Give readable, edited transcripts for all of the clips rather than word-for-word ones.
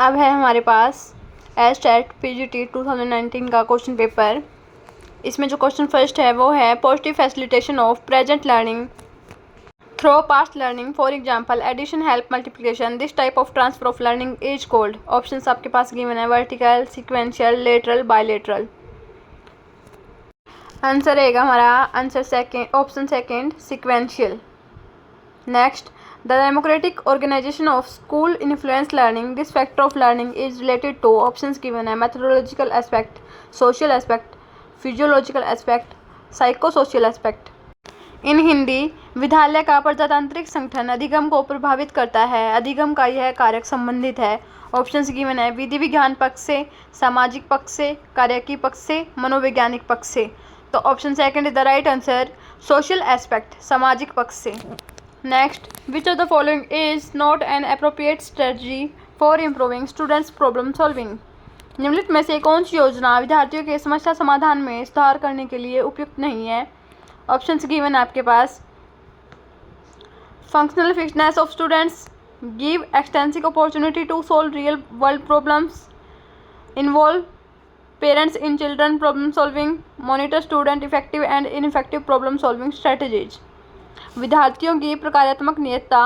अब है हमारे पास एस्टेट पीजीटी 2019 का क्वेश्चन पेपर। इसमें जो क्वेश्चन फर्स्ट है वो है positive facilitation of present learning through past learning. For example addition, help, multiplication. This type of transfer of learning is called. Options आपके पास गिवन है vertical, sequential, lateral, bilateral. Answer रहेगा हमारा answer second, option second, sequential. Next, the democratic organization of school influence learning. This factor of learning is related to options given है methodological aspect, social aspect, physiological aspect, psychosocial aspect. इन हिंदी, विद्यालय का प्रजातांत्रिक संगठन अधिगम को प्रभावित करता है। अधिगम का यह कारक संबंधित है। ऑप्शंस गिवन है विधि विज्ञान पक्ष से, सामाजिक पक्ष से, कार्यकी पक्ष से, मनोवैज्ञानिक पक्ष से। तो option second is the right answer, social aspect, सामाजिक पक्ष से। Next, which of the following is not an appropriate strategy for improving students problem solving. निम्नलिखित में से कौन सी योजना विद्यार्थियों के समस्या समाधान में सुधार करने के लिए उपयुक्त नहीं है। ऑप्शंस गिवन आपके पास functional fitness of students, give extensive opportunity to solve real world problems, involve parents in children problem solving, monitor student effective and ineffective problem solving strategies. विद्यार्थियों की प्रकार्यात्मक नियतता,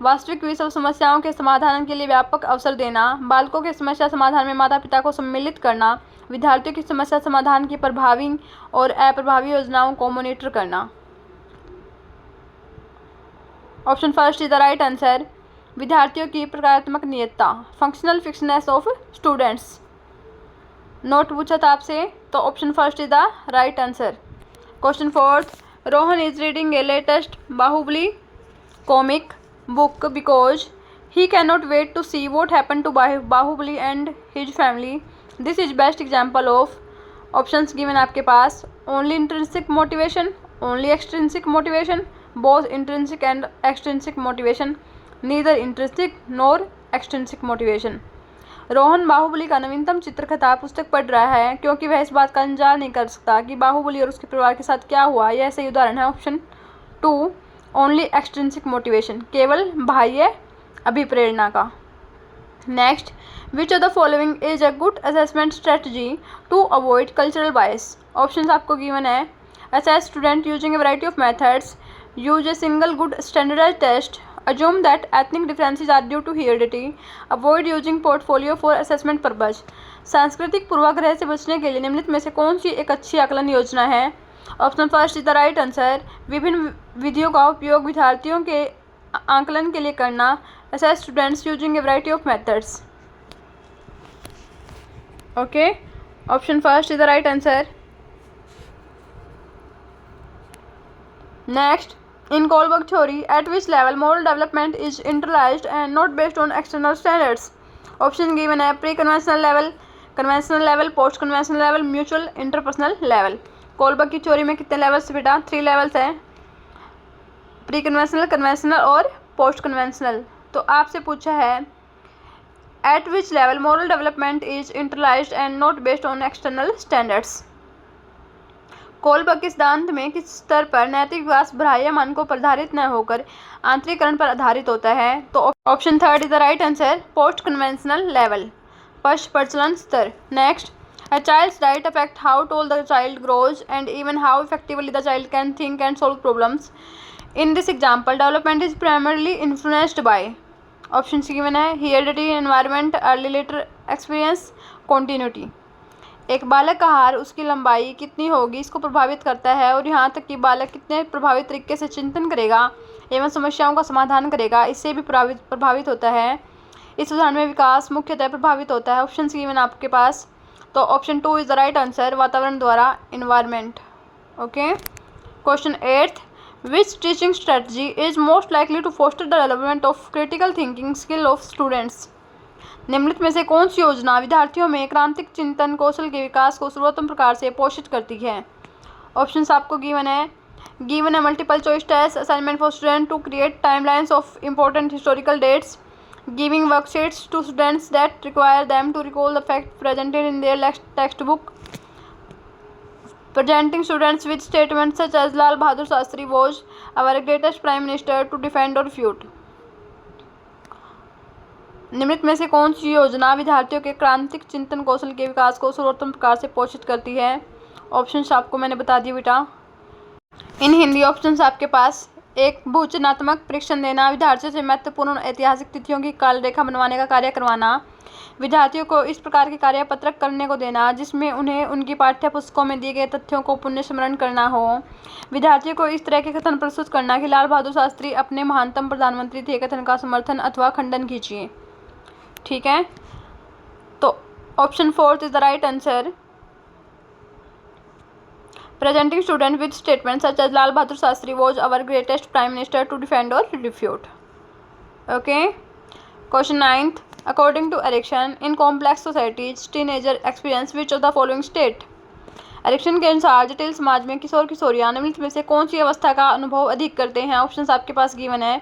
वास्तविक विश्व समस्याओं के समाधान के लिए व्यापक अवसर देना, बालकों के समस्या समाधान में माता पिता को सम्मिलित करना, विद्यार्थियों की समस्या समाधान की प्रभावी और अप्रभावी योजनाओं को मॉनिटर करना। Option first is the right answer, विद्यार्थियों की प्रकार्यात्मक नियतता, functional fitness of students. Note पूछा था आपसे, तो option first is the right answer. Question fourth, Rohan is reading a latest Baahubali comic book because he cannot wait to see what happened to Bahubali and his family. This is best example of. Options given आपके पास only intrinsic motivation, only extrinsic motivation, both intrinsic and extrinsic motivation, neither intrinsic nor extrinsic motivation. Rohan Baahubali का नवीनतम चित्रकथा पुस्तक पढ़ रहा है क्योंकि वह इस बात का इंतजार नहीं कर सकता कि बाहुबली और उसके परिवार के साथ क्या हुआ। यह सही उदाहरण है option two, only extrinsic motivation, केवल बाह्य अभिप्रेरणा का। Next, which of the following is a good assessment strategy to avoid cultural bias. Option आपको गिवन है assess student using a variety of methods, use a single good standardised test, assume that ethnic differences are due to heredity, avoid using portfolio for assessment purpose. सांस्कृतिक पूर्वाग्रह से बचने के लिए निम्नलिखित में से कौन सी एक अच्छी आकलन योजना है। Option first is the right answer, विभिन्न विधियों का उपयोग विद्यार्थियों के आकलन के लिए करना, assess students using a variety of methods. Okay, option first is the right answer. Next, in Kohlberg theory, at which level moral development is internalized and not based on external standards. Option given है pre-conventional level, conventional level, post-conventional level, mutual, interpersonal level. Kohlberg की theory में कितने levels बेटा? 3 levels हैं, pre conventional, conventional और post conventional. तो आपसे पूछा है at which level moral development is internalized and not based on external standards. Kohlberg के सिद्धांत में किस स्तर पर नैतिक विकास बाह्य मानकों पर आधारित न होकर आंतरिकरण पर आधारित होता है। तो option third is the right answer, post conventional level, पश्च प्रचलन स्तर। Next, a child's right affect how tall the child grows and even how effectively the child can think and solve problems. In this example development is primarily influenced by. Option given है heredity, environment, early later experience, continuity. एक बालक का हार उसकी लंबाई कितनी होगी इसको प्रभावित करता है और यहाँ तक कि बालक कितने प्रभावित तरीके से चिंतन करेगा एवं समस्याओं का समाधान करेगा, इससे भी प्रभावित होता है। इस उदाहरण में विकास मुख्यतः प्रभावित होता है। ऑप्शन गिवन आपके पास, तो option two is the right answer, वातावरण द्वारा, environment. Okay, question eighth, which teaching strategy is most likely to foster the development of critical thinking skill of students. निम्नलिखित में से कौन सी योजना विद्यार्थियों में क्रांतिक चिंतन कौशल के विकास को सर्वोत्तम प्रकार से पोषित करती है। ऑप्शंस आपको गिवन है multiple choice test, assignment for student to create timelines of important historical dates, giving worksheets to students that require them to recall the fact presented in their text book, presenting students with statements such as Lal Bahadur Shastri was our greatest prime minister to defend or refute. निम्नलिखित में से कौन सी योजना विद्यार्थियों के क्रांतिक चिंतन कौशल के विकास को सर्वोत्तम प्रकार से पोषित करती है? ऑप्शंस आपको मैंने बता दिए बेटा। इन हिंदी ऑप्शंस आपके पास एक भूचनात्मक परीक्षण देना, विद्यार्थियों से महत्वपूर्ण ऐतिहासिक तिथियों की काल रेखा बनवाने का कार्य करवाना, विद्यार्थियों को इस प्रकार के कार्य पत्रक करने को देना जिसमें उन्हें उनकी पाठ्य पुस्तकों में दिए गए तथ्यों को पुनः स्मरण करना हो, विद्यार्थियों को इस तरह के कथन प्रस्तुत करना कि लाल बहादुर शास्त्री अपने महानतम प्रधानमंत्री थे कथन का समर्थन अथवा खंडन कीजिए। ठीक है, तो option 4 is the right answer. Presenting students with statements such as Lal Bahadur Shastri was our greatest prime minister to defend or refute. Okay. Question 9th. According to Erickson, in complex societies, teenager experience which of the following state? Erikson के अनुसार जटिल समाज में किशोर किशोरियां निम्नलिखित में से कौन सी अवस्था का अनुभव अधिक करते हैं? ऑप्शंस आपके पास गिवन है।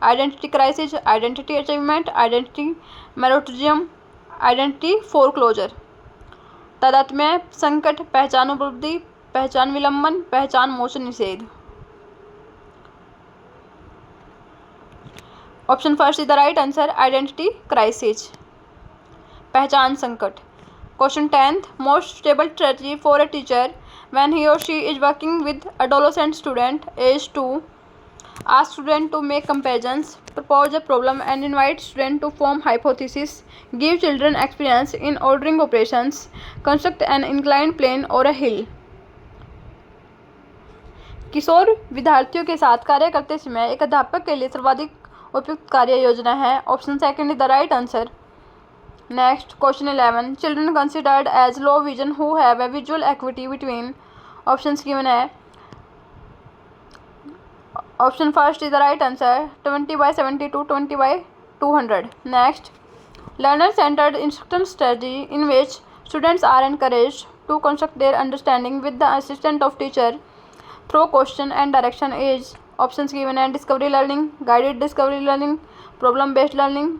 Identity crisis, identity achievement, identity moratorium, identity foreclosure. तादात्म्य, संकट, पहचान उपलब्धि, पहचान विलंबन, पहचान मोचन निषेध। Option first is the right answer, identity crisis, पहचान संकट। Question 10th, most stable strategy for a teacher when he or she is working with adolescent student is to ask student to make comparisons, propose a problem and invite student to form hypothesis, give children experience in ordering operations, construct an inclined plane or a hill। किशोर विद्यार्थियों के साथ कार्य करते समय एक अध्यापक के लिए सर्वाधिक उपयुक्त कार्य योजना है। Option second is the right answer. Next question 11, children considered as low vision who have a visual acuity between. Options given है। Option first is the right answer, 20/70 to 20/200। Next, learner centred instruction strategy in which students are encouraged to construct their understanding with the assistant of teacher through question and direction is। options given है। discovery learning, guided discovery learning, problem based learning,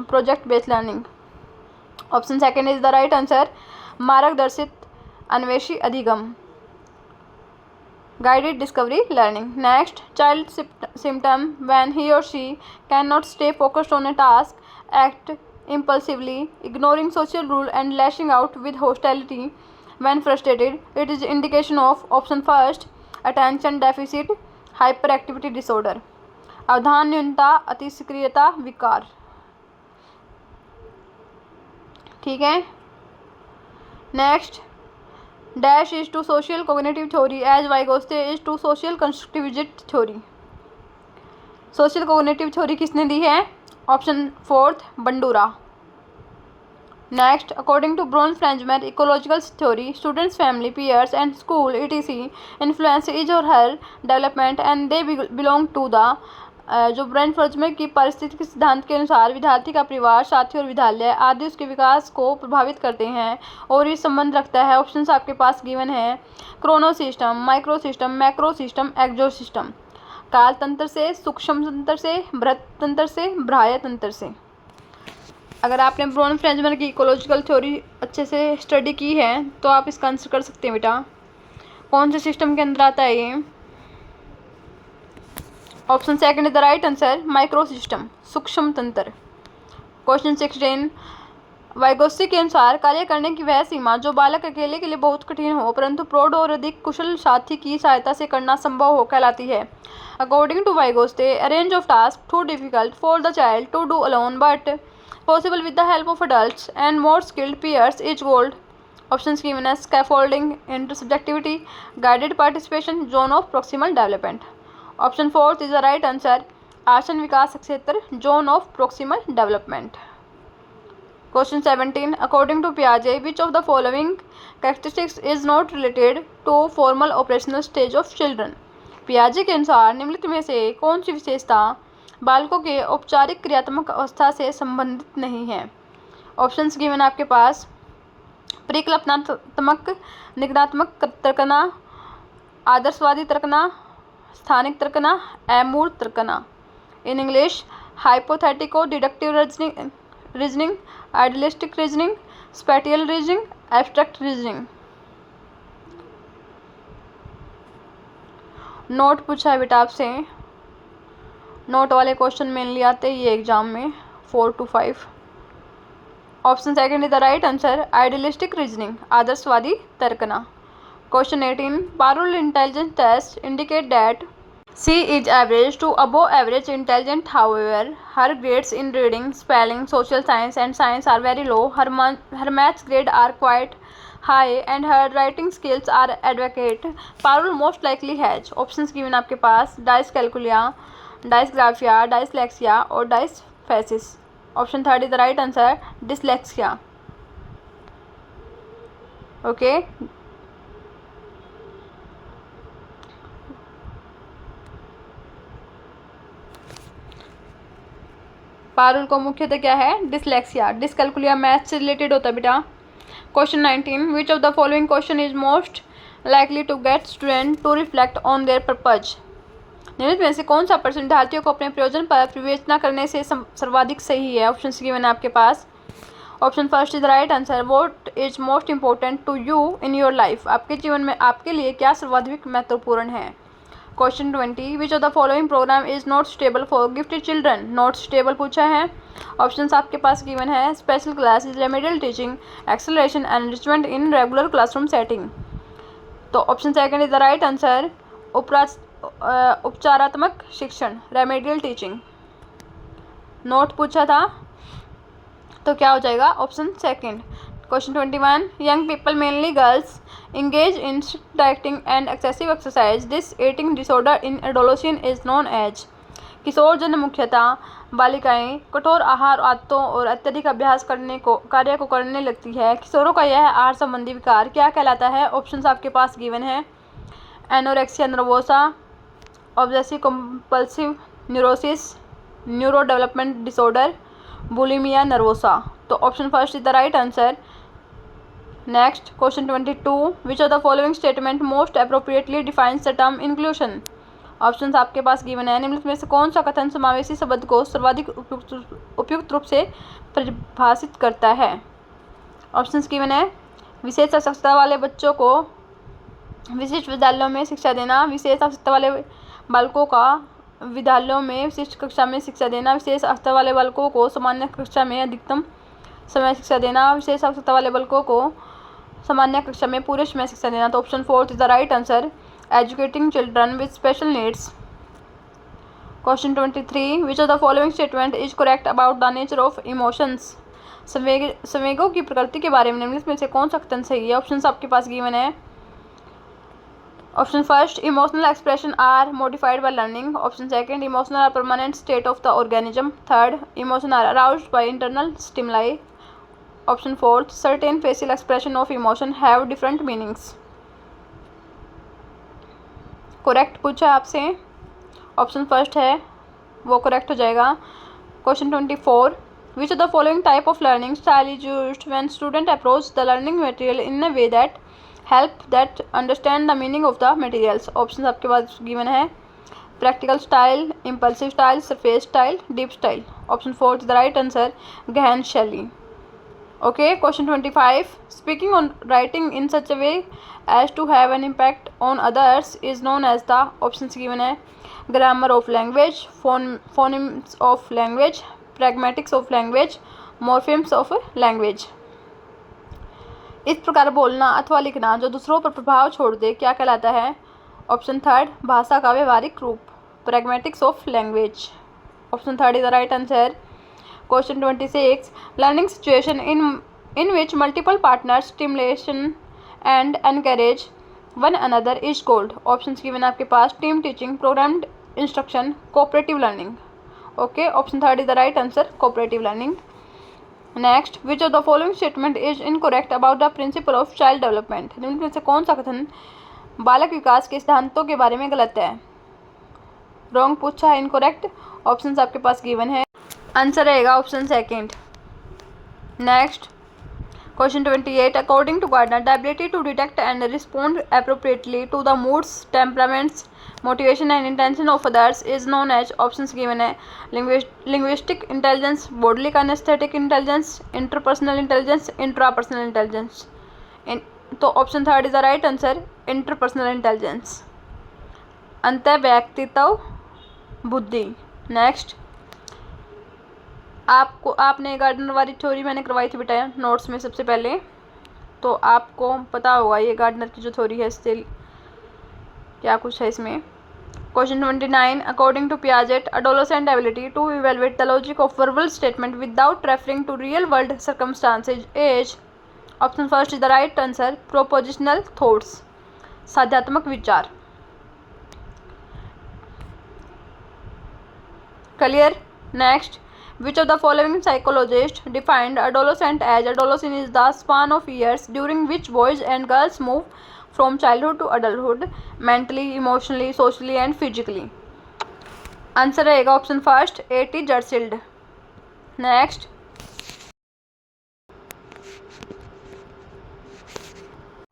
project based learning। option second is the right answer, मार्गदर्शित अन्वेषी अधिगम, guided discovery learning। next, child symptom when he or she cannot stay focused on a task, act impulsively, ignoring social rule and lashing out with hostility when frustrated, it is indication of option first, attention deficit hyperactivity disorder, अवधान न्यूनता, अतिसक्रियता विकार। ठीक है, next, dash is to social cognitive theory as Vygotsky is to social constructivist theory. Social cognitive theory किसने दी है? Option fourth, Bandura. Next, according to Bronfenbrenner ecological theory, students, family, peers and school etc influence his or her development and they belong to the. जो Bronfenbrenner की पारिस्थितिक सिद्धांत के अनुसार विद्यार्थी का परिवार, साथी और विद्यालय आदि उसके विकास को प्रभावित करते हैं और ये संबंध रखता है। ऑप्शंस आपके पास गिवन है। Chronosystem, micro system, macro system, exosystem. काल तंत्र से, सूक्ष्म तंत्र से, बृहत तंत्र से, बाह्य तंत्र से। अगर आपने ब्रोन-फ्रेंजमैन की इकोलॉजिकल थ्योरी अच्छे से स्टडी की है तो आप इसका आंसर कर सकते हैं बेटा। कौन से सिस्टम के अंदर आता है ये? Option second is the right answer, micro system, सूक्ष्म तंत्र। क्वेश्चन 16, वाइगोत्स्की के अनुसार कार्य करने की वह सीमा जो बालक अकेले के लिए बहुत कठिन हो परंतु प्रौढ़ और अधिक कुशल साथी की सहायता से करना संभव हो कहलाती है। According to Vygotsky, a range of tasks too difficult for the child to do alone but possible with the help of adults and more skilled peers is called। options given as scaffolding, intersubjectivity, guided participation, zone of proximal development। option fourth is the right answer, आसन विकास क्षेत्र, zone of proximal development। question 17, according to Piaget which of the following characteristics is not related to formal operational stage of children। पियाजे के अनुसार निम्नलिखित में से कौन सी विशेषता बालकों के औपचारिक क्रियात्मक अवस्था से संबंधित नहीं है? ऑप्शंस गिवन आपके पास। परिकल्पनात्मक, निगमनात्मक तर्कना, आदर्शवादी तर्कना, स्थानिक तर्कना, अमूर्त तर्कना। In English, hypothetico deductive reasoning, idealistic reasoning, spatial reasoning, abstract reasoning. Note पूछा है बेटा आपसे, नोट वाले क्वेश्चन मेनली आते हैं ये एग्जाम में 4 to 5। Option second is the right answer, idealistic reasoning, आदर्शवादी तर्कना। Question 18, Parul intelligence test indicate that she is average to above average intelligent. However, her grades in reading, spelling, social science and science are very low. Her maths grades are quite high and her writing skills are adequate. Parul most likely has options given आपके पास dyscalculia, dysgraphia, dyslexia और dysphasis. Option third is the right answer, dyslexia. Okay. Parul को मुख्यतः क्या है, dyslexia, dyscalculia maths से related होता है बेटा। Question 19, which of the following question is most likely to get student to reflect on their purpose. निम्नलिखित में से कौन सा प्रश्न विद्यार्थियों को अपने प्रयोजन पर विवेचना करने से सर्वाधिक सही है। ऑप्शन गिवन है आपके पास। Option first is the right answer, what is most important to you in your life. आपके जीवन में आपके लिए क्या सर्वाधिक महत्वपूर्ण है। Question 20, which of the following program is not stable for gifted children. Not stable पूछा है। ऑप्शंस आपके पास गिवन है, special classes, remedial teaching, acceleration and enrichment in regular classroom setting. तो option second is the right answer, उपचारात्मक शिक्षण, remedial teaching. Note पूछा था तो क्या हो जाएगा, option second. Question 21, young people mainly girls engage in strict dieting and excessive exercise. This eating disorder in adolescence is known as। किशोर जन मुख्यतः बालिकाएं कठोर आहार आदतों और अत्यधिक अभ्यास कार्य को करने लगती है। किशोरों का यह आहार संबंधी विकार क्या कहलाता है। ऑप्शंस आपके पास गिवन है, anorexia nervosa, obsessive compulsive neurosis, neuro development disorder, bulimia nervosa. तो option first is the right answer. Next question 22, which of the following statement most appropriately defines the term inclusion. Options आपके पास given है, निम्नलिखित में से कौन सा कथन समावेशी शब्द को सर्वाधिक उपयुक्त रूप से परिभाषित करता है। ऑप्शंस गिवन है, विशेष आवश्यकता वाले बच्चों को विशिष्ट विद्यालयों में शिक्षा देना, विशेष आवश्यकता वाले बालकों का विद्यालयों में विशिष्ट कक्षा में शिक्षा देना, विशेष आवश्यकता वाले बालकों को सामान्य कक्षा में अधिकतम समय शिक्षा देना, विशेष आवश्यकता वाले बालकों को सामान्य कक्षा में पूरे समय शिक्षा देना। तो option fourth is the right answer, educating children with special needs. Question 23, which of the following statement is correct about the nature of emotions. संवेगों की प्रकृति के बारे में निम्नलिखित में से कौन सा कथन सही है। ऑप्शंस आपके पास गिवन है। Option first, emotional expression are modified by learning. Option second, emotional are permanent state of the organism. Third, emotion are aroused by internal stimuli. Option fourth, certain facial expression of emotion have different meanings. Correct पूछा आपसे, option first है वो correct हो जाएगा। Question 24, which of the following type of learning style is used when student approach the learning material in a way that help that understand the meaning of the materials. Option आपके पास given है, practical style, impulsive style, surface style, deep style. Option fourth the right answer, गहन शैली। Okay, question 25, speaking on writing in such a way as to have an impact on others is known as the. Option given है, grammar of language, phonemes of language, pragmatics of language, morphemes of language. इस प्रकार बोलना अथवा लिखना जो दूसरों पर प्रभाव छोड़ दे क्या कहलाता है। ऑप्शन थर्ड, भाषा का व्यवहारिक रूप, pragmatics of language. Option third is the right answer. Question 26, learning situation in which multiple partners stimulation and encourage one another is called. Option given आपके पास, team teaching, programmed instruction, cooperative learning. Okay, option third is the right answer, cooperative learning. Next, which of the following statement is incorrect about the principle of child development. निम्न में से कौन सा कथन बालक विकास के सिद्धांतों के बारे में गलत है। रॉन्ग पूछा है, इनकरेक्ट। ऑप्शन आपके पास गिवन है, आंसर रहेगा option second. Next, question 28, according to Gardner the ability to detect and respond appropriately to the moods, temperaments, motivation and intention of others is known as. Options given है, linguistic intelligence, bodily kinesthetic intelligence, interpersonal intelligence, intrapersonal intelligence. तो option third is the right answer, interpersonal intelligence, अंतःव्यक्तित्व बुद्धि। Next, आपने gardener वाली theory मैंने करवाई थी बेटा नोट्स में सबसे पहले, तो आपको पता होगा ये गार्डनर की जो थ्योरी है स्टिल क्या कुछ है इसमें। Question 29, according to Piaget adolescent ability to evaluate the logic of verbal statement without referring to real world circumstances is, option first is the right answer, propositional thoughts, साध्यात्मक विचार। Clear. Next, which of the following psychologists defined adolescent as adolescence is the span of years during which boys and girls move from childhood to adulthood mentally, emotionally, socially and physically। Answer रहेगा option first A.T. जर्सिल्ड। Next,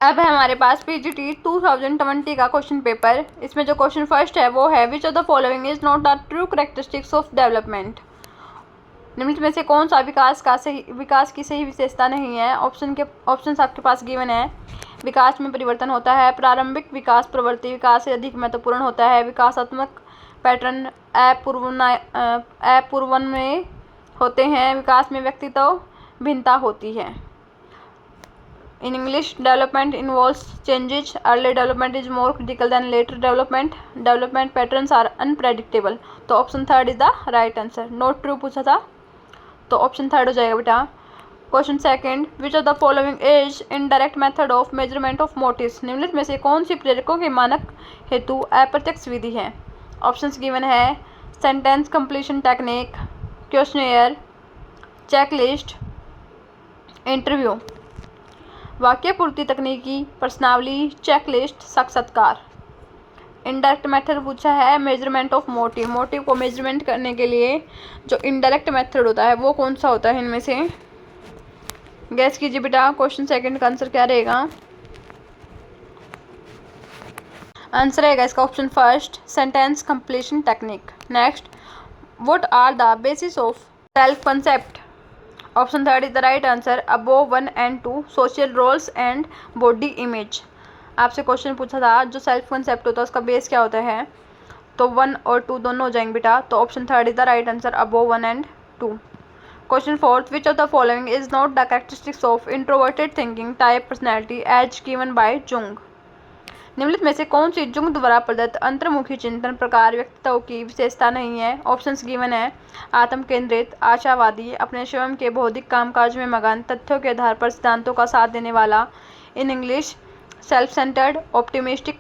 अब है हमारे पास PGT 2020 का question paper. इसमें जो question first है वो है which of the following is not the true characteristics of development. निम्नलिखित में से कौन सा विकास की सही विशेषता नहीं है। ऑप्शंस आपके पास गिवन है। विकास में परिवर्तन होता है, प्रारंभिक विकास प्रवृत्ति विकास से अधिक महत्वपूर्ण होता है, विकासात्मक पैटर्न अपूर्वन में होते हैं, विकास में व्यक्तित्व भिन्नता होती है। In English, development involves changes, early development is more critical than later development patterns are unpredictable. तो option third is the right answer. Not true पूछा था तो ऑप्शन थर्ड हो जाएगा बेटा। Question second, which of the following is indirect method of measurement of motives. निम्नलिखित में से कौन सी प्रेरकों के मानक हेतु अप्रत्यक्ष विधि है। ऑप्शंस गिवन है sentence completion technique, questionnaire, checklist, interview. वाक्य पूर्ति तकनीकी, प्रश्नावली, चेकलिस्ट, साक्षात्कार। इनडायरेक्ट मेथड पूछा है मेजरमेंट ऑफ मोटिव को मेजरमेंट करने के लिए जो इनडायरेक्ट मेथड होता है वो कौन सा होता है इनमें से। गैस कीजिए बेटा क्वेश्चन सेकंड का आंसर क्या रहेगा। आंसर रहेगा इसका option first sentence completion technique. Next, what are the basis of self concept. Option third is the right answer, above 1 and 2 social roles and body image. आपसे क्वेश्चन पूछा था जो सेल्फ कंसेप्ट होता है उसका बेस क्या होता है, तो 1 और 2 दोनों हो जाएंगे बेटा। तो option third is the right answer, above 1 and 2। Question fourth, which of the following is not the characteristics of introverted thinking type personality as given by Jung. निम्नलिखित में से कौन सी जुंग द्वारा प्रदत्त अंतर्मुखी चिंतन प्रकार व्यक्तित्व की विशेषता नहीं है। ऑप्शंस गिवन है आत्म केंद्रित, आशावादी, अपने स्वयं के बौद्धिक कामकाज में मगन, तथ्यों के आधार पर सिद्धांतों का साथ देने वाला, in English self centered, optimistic,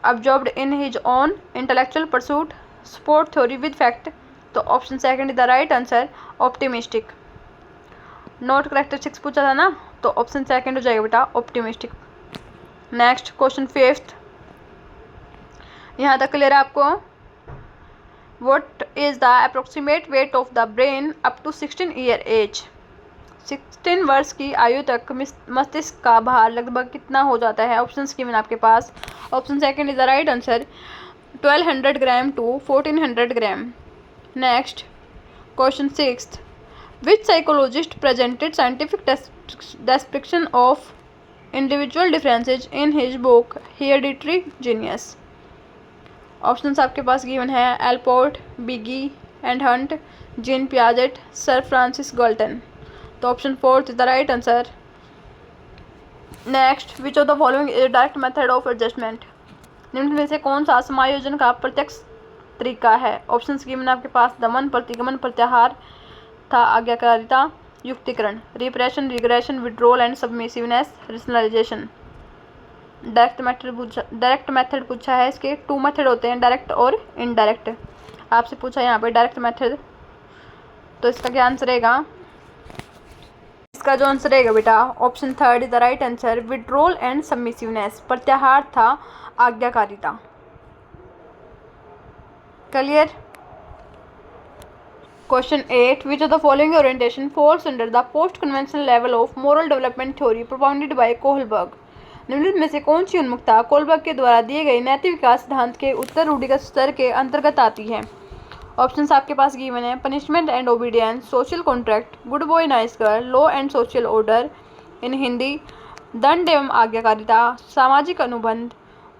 absorbed in his own intellectual pursuit, support theory with fact. तो option second is the right answer, optimistic. Not characteristics पूछा था ना तो ऑप्शन सेकंड हो जाएगा बेटा, ऑप्टिमिस्टिक। नेक्स्ट, क्वेश्चन फिफ्थ, यहाँ तक क्लियर है आपको। What is the approximate weight of the brain up to 16 year age. 16 वर्ष की आयु तक मस्तिष्क का भार लगभग कितना हो जाता है। ऑप्शंस गिवन आपके पास। Option second is the right answer, 1200 gram to 1400 gram. Next, question sixth, which psychologist presented scientific description of individual differences in his book hereditary genius. Options आपके पास गिवन है Allport, Bigge and Hunt, Jean Piaget, sir Francis Galton. तो option fourth is the right answer. Next, which of the following is direct method of adjustment. निम्न में से कौन सा समायोजन का प्रत्यक्ष तरीका है। ऑप्शंस गिवन आपके पास दमन, प्रतिगमन, प्रत्याहार था, आज्ञाकारिता, युक्तिकरण, repression, regression, withdrawal and submissiveness, rationalization. Direct method पूछा है। इसके 2 मेथड होते हैं, डायरेक्ट और इनडायरेक्ट। आपसे पूछा यहाँ पे डायरेक्ट मेथड, तो इसका क्या आंसर रहेगा। इसका जो आंसर रहेगा बेटा option third is the right answer, withdrawal and submissiveness. प्रत्याहार था आज्ञाकारिता। Clear. Question 8, which of the following orientation falls under the post conventional level of moral development theory propounded by Kohlberg. निम्नलिखित में से कौन सी उन्मुखता कोहलबर्ग के द्वारा दिए गए नैतिक विकास सिद्धांत के उत्तर रूढ़िगत स्तर के अंतर्गत आती है। ऑप्शंस आपके पास गिवन है punishment and obedience, social contract, good boy nice girl, law and social order. In Hindi, दंड एवं आज्ञाकारिता, सामाजिक अनुबंध,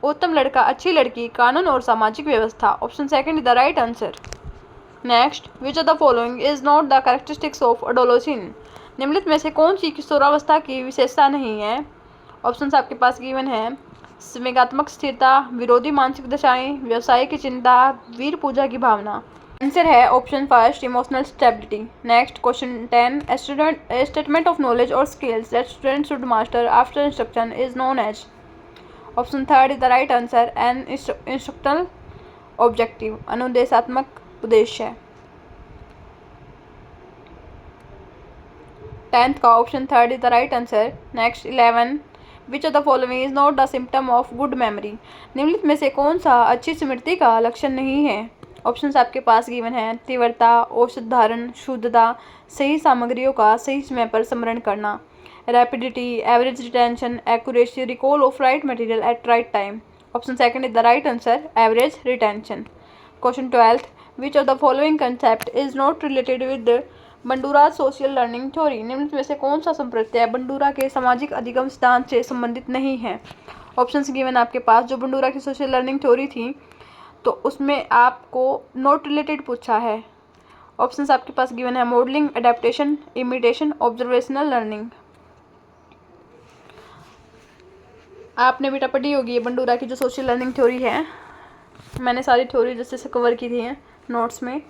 उत्तम लड़का अच्छी लड़की, कानून और सामाजिक व्यवस्था। Option second is the right answer. Next, which of the following is not the characteristics of adolescence? निम्नलिखित में से कौन सी किशोरावस्था की विशेषता नहीं है? ऑप्शंस आपके पास गिवन है। संवेगात्मक स्थिरता, विरोधी मानसिक दशाएं, व्यवसाय की चिंता, वीर पूजा की भावना। आंसर है option first, emotional stability. Next, question 10, statement of knowledge और skills that student should master after instruction is known as. Option third is the right answer, an instructional objective, अनुदेशात्मक उद्देश्य। 10th का option third is the right answer. Next 11, which of the following is not the symptom of good memory? निम्नलिखित में से कौन सा अच्छी स्मृति का लक्षण नहीं है? ऑप्शंस आपके पास गिवन है। तीव्रता, औसत धारण, शुद्धता, सही सामग्रियों का सही समय पर स्मरण करना, rapidity, average retention, accuracy, recall of right material at right time. Option second is the right answer, average retention. Question 12th, which of the following concept is not related with Bandura social learning theory? निम्नलिखित में से कौन सा संप्रत्यय Bandura के सामाजिक अधिगम सिद्धांत से संबंधित नहीं है? ऑप्शंस गिवन आपके पास। जो बंडूरा की सोशल लर्निंग थ्योरी थी तो उसमें आपको नॉट रिलेटेड पूछा है। ऑप्शंस आपके पास गिवन है। Modelling, adaptation, imitation, observational learning. आपने बेटा पढ़ी होगी ये बंडूरा की जो सोशल लर्निंग थ्योरी है। मैंने सारी थ्योरी जैसे से कवर की थी हैं नोट्स में।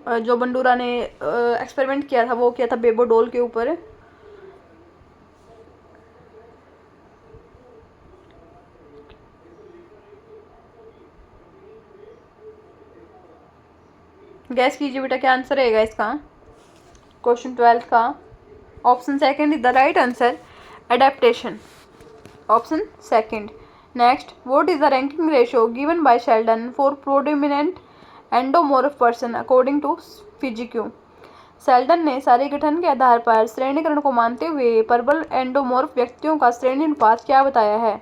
जो बंडूरा ने एक्सपेरिमेंट किया था वो किया था बेबो डॉल के ऊपर। गैस कीजिए बेटा क्या आंसर रहेगा इसका क्वेश्चन 12 का। Option second is the right answer, adaptation. Option second. Next, what is the ranking ratio given by Sheldon for predominant endomorph person according to physique? Sheldon ने शारीरिक गठन के आधार पर श्रेणीकरण को मानते हुए प्रबल एंडोमॉर्फ व्यक्तियों का श्रेणी अनुपात क्या बताया है?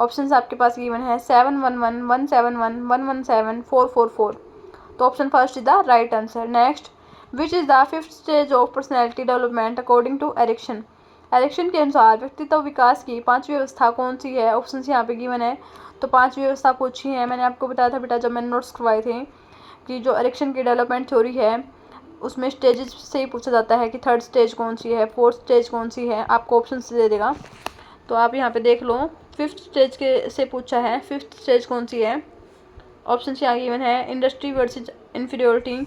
ऑप्शंस आपके पास गिवन है। 711, 171, 117, 444। तो option first is the right answer. Next, which is the fifth stage of personality development according to Erikson? Erikson के अनुसार व्यक्तित्व विकास की पांचवी अवस्था कौन सी है? ऑप्शन यहाँ पे गिवन है। तो पांचवी अवस्था पूछी है। मैंने आपको बताया था बेटा जब मैंने नोट्स करवाए थे कि जो एरिक्सन की डेवलपमेंट थ्योरी है उसमें स्टेजेस से ही पूछा जाता है कि थर्ड स्टेज कौन सी है, फोर्थ स्टेज कौन सी है। आपको ऑप्शन से दे देगा तो आप यहाँ पे देख लो। फिफ्थ स्टेज के से पूछा है, फिफ्थ स्टेज कौन सी है? ऑप्शन यहाँ गिवन है। Industry versus inferiority,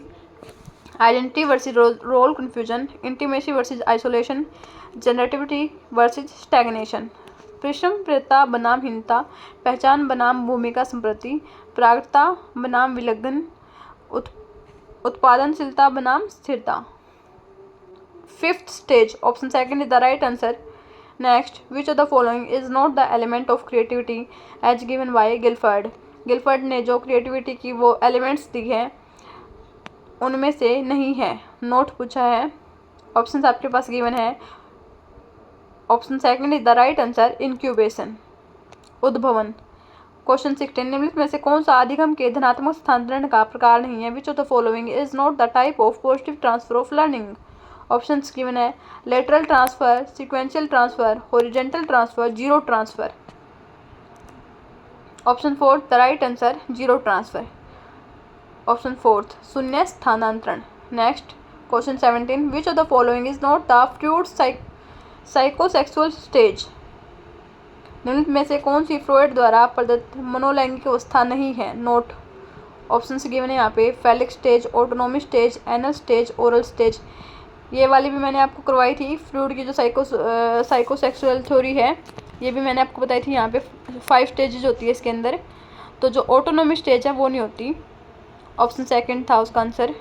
identity versus role confusion, intimacy versus isolation, generativity versus stagnation, परिश्रमप्रता बनाम हीनता, पहचान बनाम भूमिका संप्रति, प्रागता बनाम विलग्न, उत्पादनशीलता बनाम स्थिरता। Fifth stage, option second is the right answer. Next, which of the following is not the element of creativity as given by Guilford? Guilford ने जो क्रिएटिविटी की वो एलिमेंट्स दी है उनमें से नहीं है, नोट पूछा है। ऑप्शंस आपके पास गिवन है। Option second is the right answer, incubation, उद्भवन। क्वेश्चन 16, निम्नलिखित में से कौन सा अधिगम के धनात्मक स्थानांतरण का प्रकार नहीं है? Which of the following is not the type of positive transfer of learning? Options given है। Lateral transfer, sequential transfer, horizontal transfer, zero transfer. Option fourth the right answer, zero transfer. Option fourth, शून्य स्थानांतरण। Next, question 17, which of the following is not the Freud psychosexual stage? निम्नलिखित में से कौन सी Freud द्वारा प्रदत्त मनोलैंगिक अवस्था नहीं है? नोट। ऑप्शन गिवन है यहाँ पे। Phallic stage, autonomy stage, anal stage, oral stage. ये वाली भी मैंने आपको करवाई थी। फ्रूड की जो साइकोसेक्सुअल थ्योरी है ये भी मैंने आपको बताई थी। यहाँ पे 5 स्टेजेज होती है इसके अंदर। तो जो ऑटोनोमी स्टेज है वो नहीं होती। ऑप्शन सेकंड था उसका आंसर।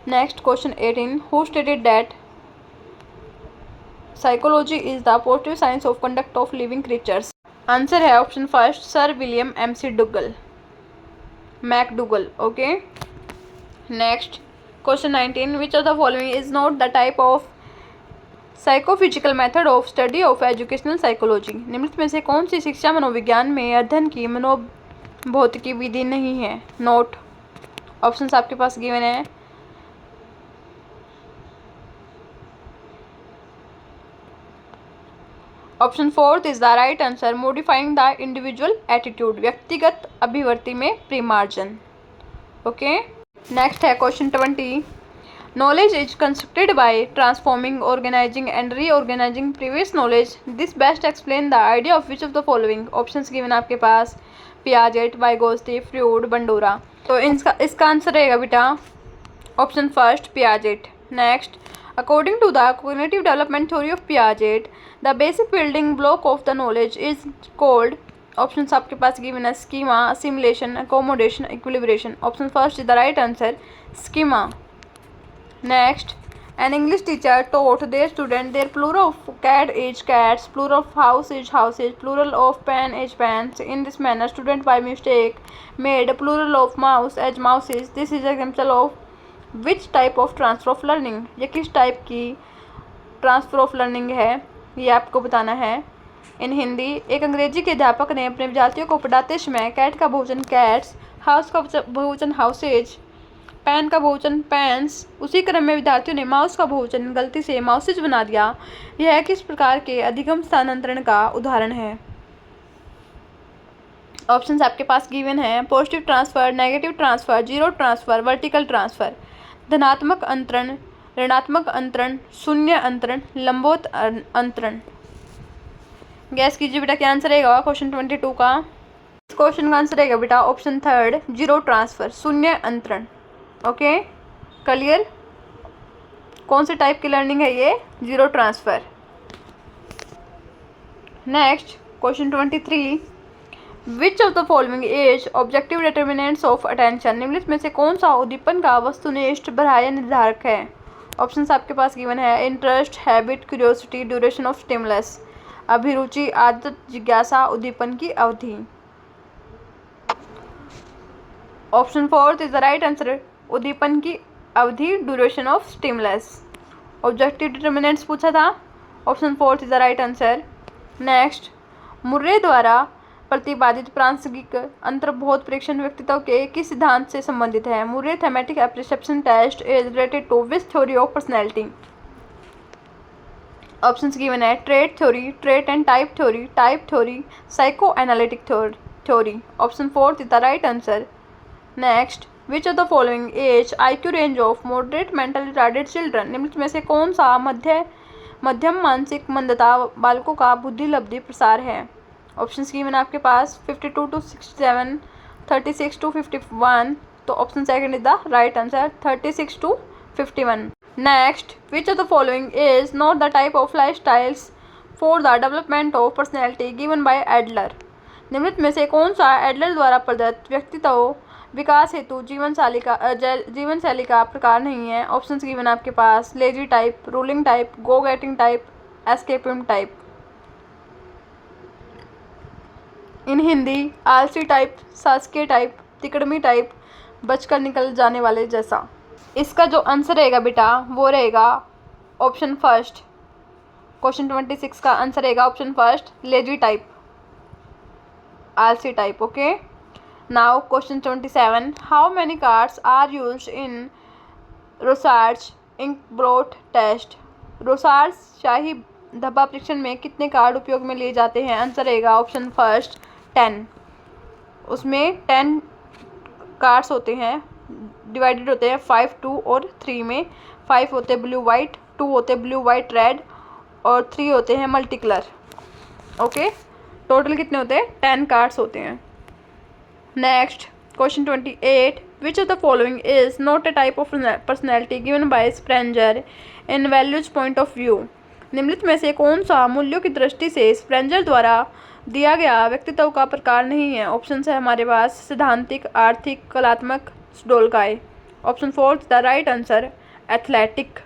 Next, question 18, who stated that psychology is the positive science of conduct of living creatures? Answer है option first, sir William MC McDougall. Okay. Next, question 19, which of the following is not the type of psychophysical method of study of educational psychology? निम्नलिखित में से कौन सी शिक्षा मनोविज्ञान में अध्ययन की मनोभौतिकी विधि नहीं है? नोट। ऑप्शंस आपके पास गिवन है। Option fourth is the right answer, modifying the individual attitude, व्यक्तिगत अभिवृत्ति में परिमार्जन। ओके। नेक्स्ट है question 20। Knowledge is constructed by transforming, organizing and reorganizing previous knowledge. This best explain the idea of which of the following. Options given आपके पास Piaget, Vygotsky, Freud, Bandura। तो इसका answer रहेगा बेटा option first Piaget। Next, according to the cognitive development theory of Piaget, the basic building block of the knowledge is called। Option आपके पास given है schema, assimilation, accommodation, equilibration। Option first is the right answer schema। Next, an English teacher taught their student their plural of cat is cats, plural of house is houses, plural of pen is pens. In this manner, student by mistake made a plural of mouse as mouses. This is an example of which type of transfer of learning? ये किस type की transfer of learning है, ये आपको बताना है। इन हिंदी, एक अंग्रेजी के अध्यापक ने अपने विद्यार्थियों को पढ़ाते समय कैट का बहुवचन कैट्स, हाउस का बहुवचन हाउसेज, पेन का बहुवचन पेन्स, उसी क्रम में विद्यार्थियों ने माउस का बहुवचन गलती से माउसेज बना दिया। यह किस प्रकार के अधिगम स्थानांतरण का उदाहरण है? ऑप्शंस आपके पास गिवन हैं positive transfer, negative transfer, zero transfer, vertical transfer, धनात्मक अंतरण, ऋणात्मक अंतरण, शून्य अंतरण, लंबवत अंतरण। गैस कीजिए बेटा क्या आंसर रहेगा क्वेश्चन 22 का। क्वेश्चन का आंसर रहेगा बेटा ऑप्शन थर्ड जीरो ट्रांसफर, शून्य अंतरण। Okay, clear? कौन से टाइप की लर्निंग है ये? Zero transfer. Next question 23। Which of the following is objective determinants of attention? निम्नलिखित में से कौन सा उद्दीपन का वस्तुनिष्ठ बाह्य निर्धारक है? ऑप्शंस आपके पास गिवन है interest, habit, curiosity, duration of stimulus. अभिरुचि, आदत, जिज्ञासा, उद्दीपन की अवधि। Option fourth is the right answer, उद्दीपन की अवधि, duration of stimulus. Objective determinants पूछा था, option fourth is the right answer. Next, Murray द्वारा प्रतिपादित प्रासंगिक अंतर्बोध परीक्षण व्यक्तित्व के किस सिद्धांत से संबंधित है? Murray thematic appreciation test is related to which theory of personality? Options given है trait theory, trait and type theory, psycho analytic theory. Option fourth is the right answer. Next, which of the following as IQ range of moderate mental retarded children? निम्नलिखित में से कौन सा मध्यम मानसिक मंदता बालकों का बुद्धि लब्धि प्रसार है? ऑप्शंस गिवन आपके पास 52 to 67, 36 to 51। तो option second is the right answer 36 to 51। Next, which of the following is not the type of life styles for the development of personality given bye Adler? निम्नलिखित में से कौन सा Adler द्वारा प्रदत्त व्यक्तित्व विकास हेतु जीवन शैली का प्रकार नहीं है? ऑप्शंस गिवन आपके पास लेजी टाइप, रूलिंग टाइप, गो गेटिंग टाइप, एस्केपिंग टाइप। इन हिंदी, आलसी टाइप, शासकीय टाइप, तिकड़मी टाइप, बचकर निकल जाने वाले जैसा। इसका जो आंसर रहेगा बेटा वो रहेगा ऑप्शन फर्स्ट। क्वेश्चन 26 का आंसर रहेगा ऑप्शन फर्स्ट, लेजी टाइप, आलसी टाइप। Okay, now question 27। How many cards are used in Rorschach ink blot test? Rorschach शाही धब्बा परीक्षण में कितने कार्ड उपयोग में लिए जाते हैं? आंसर रहेगा ऑप्शन फर्स्ट 10। उसमें 10 कार्ड्स होते हैं, डिवाइडेड होते हैं 5, 2 और 3 में। 5 होते हैं ब्लू वाइट, 2 होते हैं ब्लू वाइट रेड और 3 होते हैं मल्टी कलर। ओके, टोटल कितने होते हैं? 10 कार्ड्स होते हैं। Next question 28। Which of the following is not a type of personality given by Spranger in values point of view? निम्नलिखित में से कौन सा मूल्यों की दृष्टि से स्प्रेंजर द्वारा दिया गया व्यक्तित्व का प्रकार नहीं है? ऑप्शन है हमारे पास सिद्धांतिक, आर्थिक, कलात्मक, स्टोलकाय। Option fourth the right answer athletic.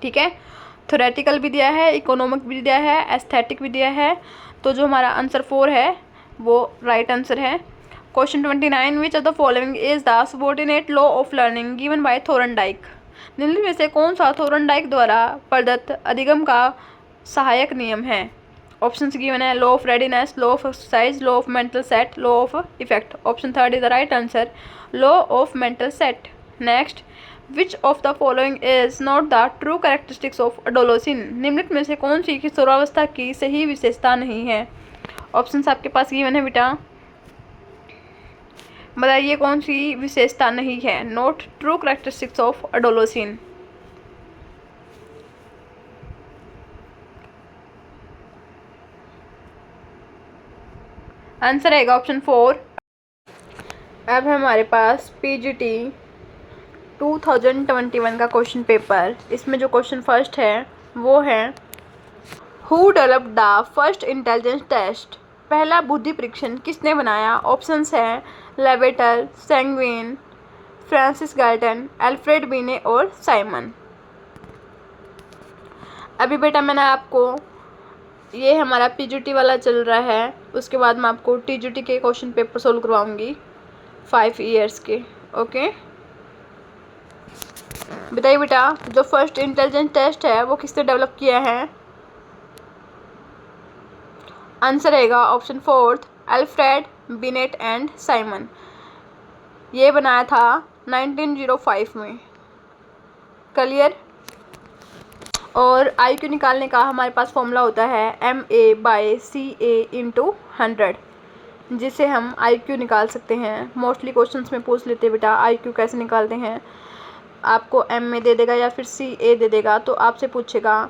ठीक है, थ्योरेटिकल भी दिया है, इकोनॉमिक भी दिया है, एस्थेटिक भी दिया है। तो जो हमारा आंसर 4 है वो राइट आंसर है। Question 29। Which of the following is the subordinate law of learning given by Thorndike? निम्नलिखित में से कौन सा थोरनडाइक द्वारा प्रदत्त अधिगम का सहायक नियम है? ऑप्शंस गिवन है law of readiness, law of exercise, law of mental set, law of effect. Option third is the right answer, law of mental set. Next, which of the following is not the true characteristics of adolescence? निम्नलिखित में से कौन सी किशोरावस्था की सही विशेषता नहीं है? ऑप्शंस आपके पास गिवन है बेटा बताइए कौन सी विशेषता नहीं है? Not true characteristics of adolescence. Answer आएगा ऑप्शन 4। अब हमारे पास पीजीटी 2021 का क्वेश्चन पेपर। इसमें जो क्वेश्चन फर्स्ट है वो है who developed the first intelligence test. पहला बुद्धि परीक्षण किसने बनाया? ऑप्शंस हैं लेवेटर, sanguine, Francis Galton, Alfred Binet और साइमन। अभी बेटा मैंने आपको, ये हमारा पीजीटी वाला चल रहा है, उसके बाद मैं आपको टीजीटी के क्वेश्चन पेपर सोल्व करवाऊंगी 5 ईयर्स के। ओके, बताइए बेटा जो फर्स्ट इंटेलिजेंस टेस्ट है वो किसने डेवलप किया है? आंसर रहेगा option 4 Alfred beneath and Simon. ये बनाया था 1905 में। क्लियर? और IQ निकालने का हमारे पास फॉर्मूला होता है MA/CA/100, जिससे हम IQ निकाल सकते हैं। मोस्टली क्वेश्चंस में पूछ लेते हैं बेटा IQ कैसे निकालते हैं। आपको MA दे देगा या फिर CA दे देगा, तो आपसे पूछेगा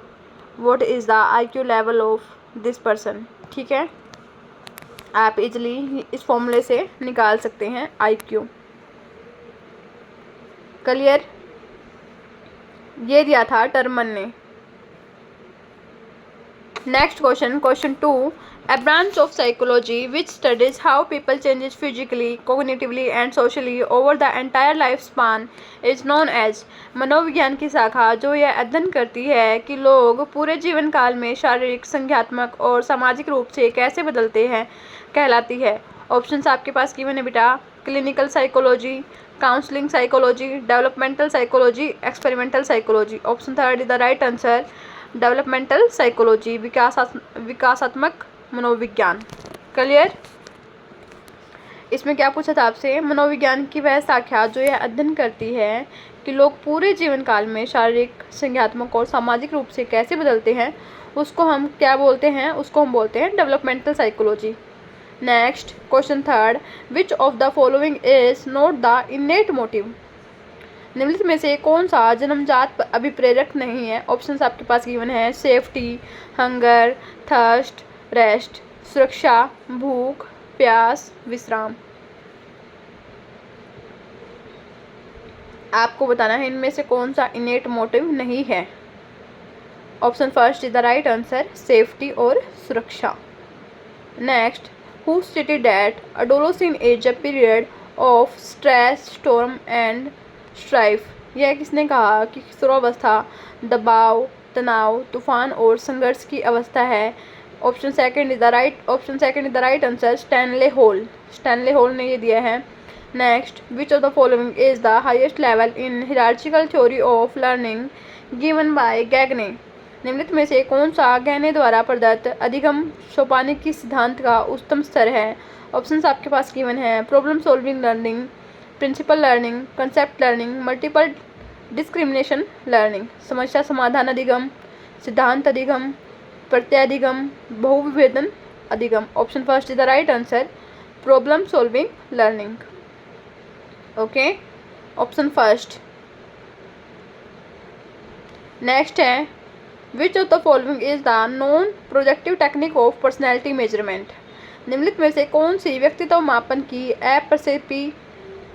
what is the IQ level of this person. ठीक है, आप इजली इस फॉर्मूले से निकाल सकते हैं IQ। क्लियर? ये दिया था टर्मन ने। Next question, question 2, a branch of psychology which studies how people changes physically, cognitively and socially over the entire lifespan is known as। मनोविज्ञान की शाखा जो यह अध्ययन करती है कि लोग पूरे जीवन काल में शारीरिक, संज्ञानात्मक और सामाजिक रूप से कैसे बदलते हैं, कहलाती है। ऑप्शंस आपके पास गिवन है बेटा, clinical psychology, counselling psychology, developmental psychology, experimental psychology. Option 3 is the right answer, developmental psychology, विकासात्मक मनोविज्ञान। क्लियर? इसमें क्या पूछा था आपसे? मनोविज्ञान की वह शाखा जो यह अध्ययन करती है कि लोग पूरे जीवन काल में शारीरिक, संज्ञानात्मक और सामाजिक रूप से कैसे बदलते हैं, उसको हम क्या बोलते हैं? उसको हम बोलते हैं developmental psychology. Next question 3, which of the following is not the इनेट motive. निम्नलिखित में से कौन सा जन्मजात अभिप्रेरक नहीं है? ऑप्शंस आपके पास गिवन है सेफ्टी, हंगर, थर्स्ट, रेस्ट, सुरक्षा, भूख, प्यास, विश्राम। आपको बताना है इनमें से कौन सा इनेट मोटिव नहीं है। Option first is the right answer, safety और सुरक्षा। Next, who stated that adolescence is a period of stress, storm and strife. यह किसने कहा कि किशोरावस्था दबाव, तनाव, तूफान और संघर्ष की अवस्था है? Option second is the right answer, Stanley Hall. Stanley Hall ने ये दिया है। Next, which of the following is the highest level in hierarchical theory of learning given by Gagne. निम्नलिखित में से कौन सा गैगने द्वारा प्रदत्त अधिगम सोपानिक सिद्धांत का उच्चतम स्तर है? ऑप्शंस आपके पास गिवन है problem solving learning, principle learning, concept learning, multiple discrimination learning. समस्या समाधान अधिगम, सिद्धांत अधिगम, प्रत्याधिगम, बहुविभेदन अधिगम। Option first is the right answer, problem solving learning. Okay, option first. Next है, which of the following is the non projective technique of personality measurement. निम्नलिखित में से कौन सी व्यक्तित्व मापन की अप्रक्षेपी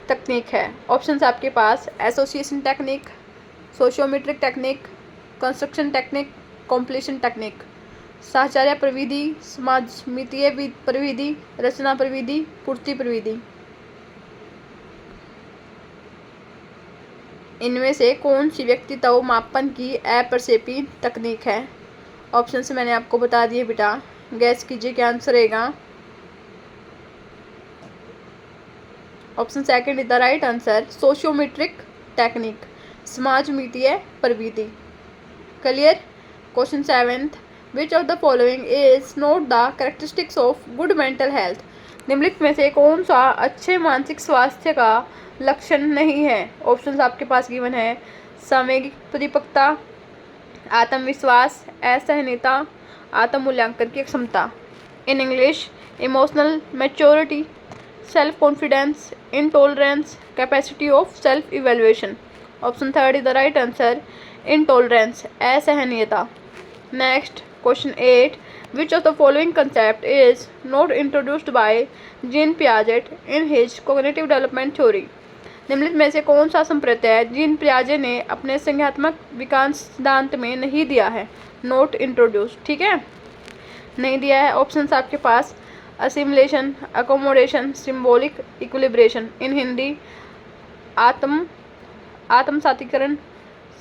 तकनीक है? ऑप्शंस आपके पास association technique, sociometric technique, construction technique, completion technique, साहचर्य प्रविधि, समाजमितीय प्रविधि, रचना प्रविधि, पूर्ति प्रविधि। इनमें से कौन सी व्यक्तित्व मापन की अप्रक्षेपी तकनीक है? ऑप्शन से मैंने आपको बता दिए बेटा, गैस कीजिए क्या आंसर रहेगा। Option second is the right answer, sociometric technique, समाजमितीय प्रविधि। Clear? Question 7, which of the following is not the characteristics of good mental health. निम्नलिखित में से कौन सा अच्छे मानसिक स्वास्थ्य का लक्षण नहीं है? ऑप्शंस आपके पास गिवन है सामयिक परिपक्वता, आत्मविश्वास, असहनीयता, आत्म मूल्यांकन की क्षमता। In English, emotional maturity, self confidence, intolerance, capacity of self evaluation. Option third is the right answer, intolerance, असहनीयता। Next question 8, which of the following concept is not introduced by Jean Piaget in his cognitive development theory. निम्नलिखित में से कौन सा संप्रत्यय gene पियाजे ने अपने संज्ञानात्मक विकास सिद्धांत में नहीं दिया है? नॉट इंट्रोड्यूस, ठीक है, नहीं दिया है। ऑप्शंस आपके पास असिमुलेशन, अकोमोडेशन, सिंबॉलिक इक्विलिब्रेशन। इन हिंदी आत्मसातीकरण,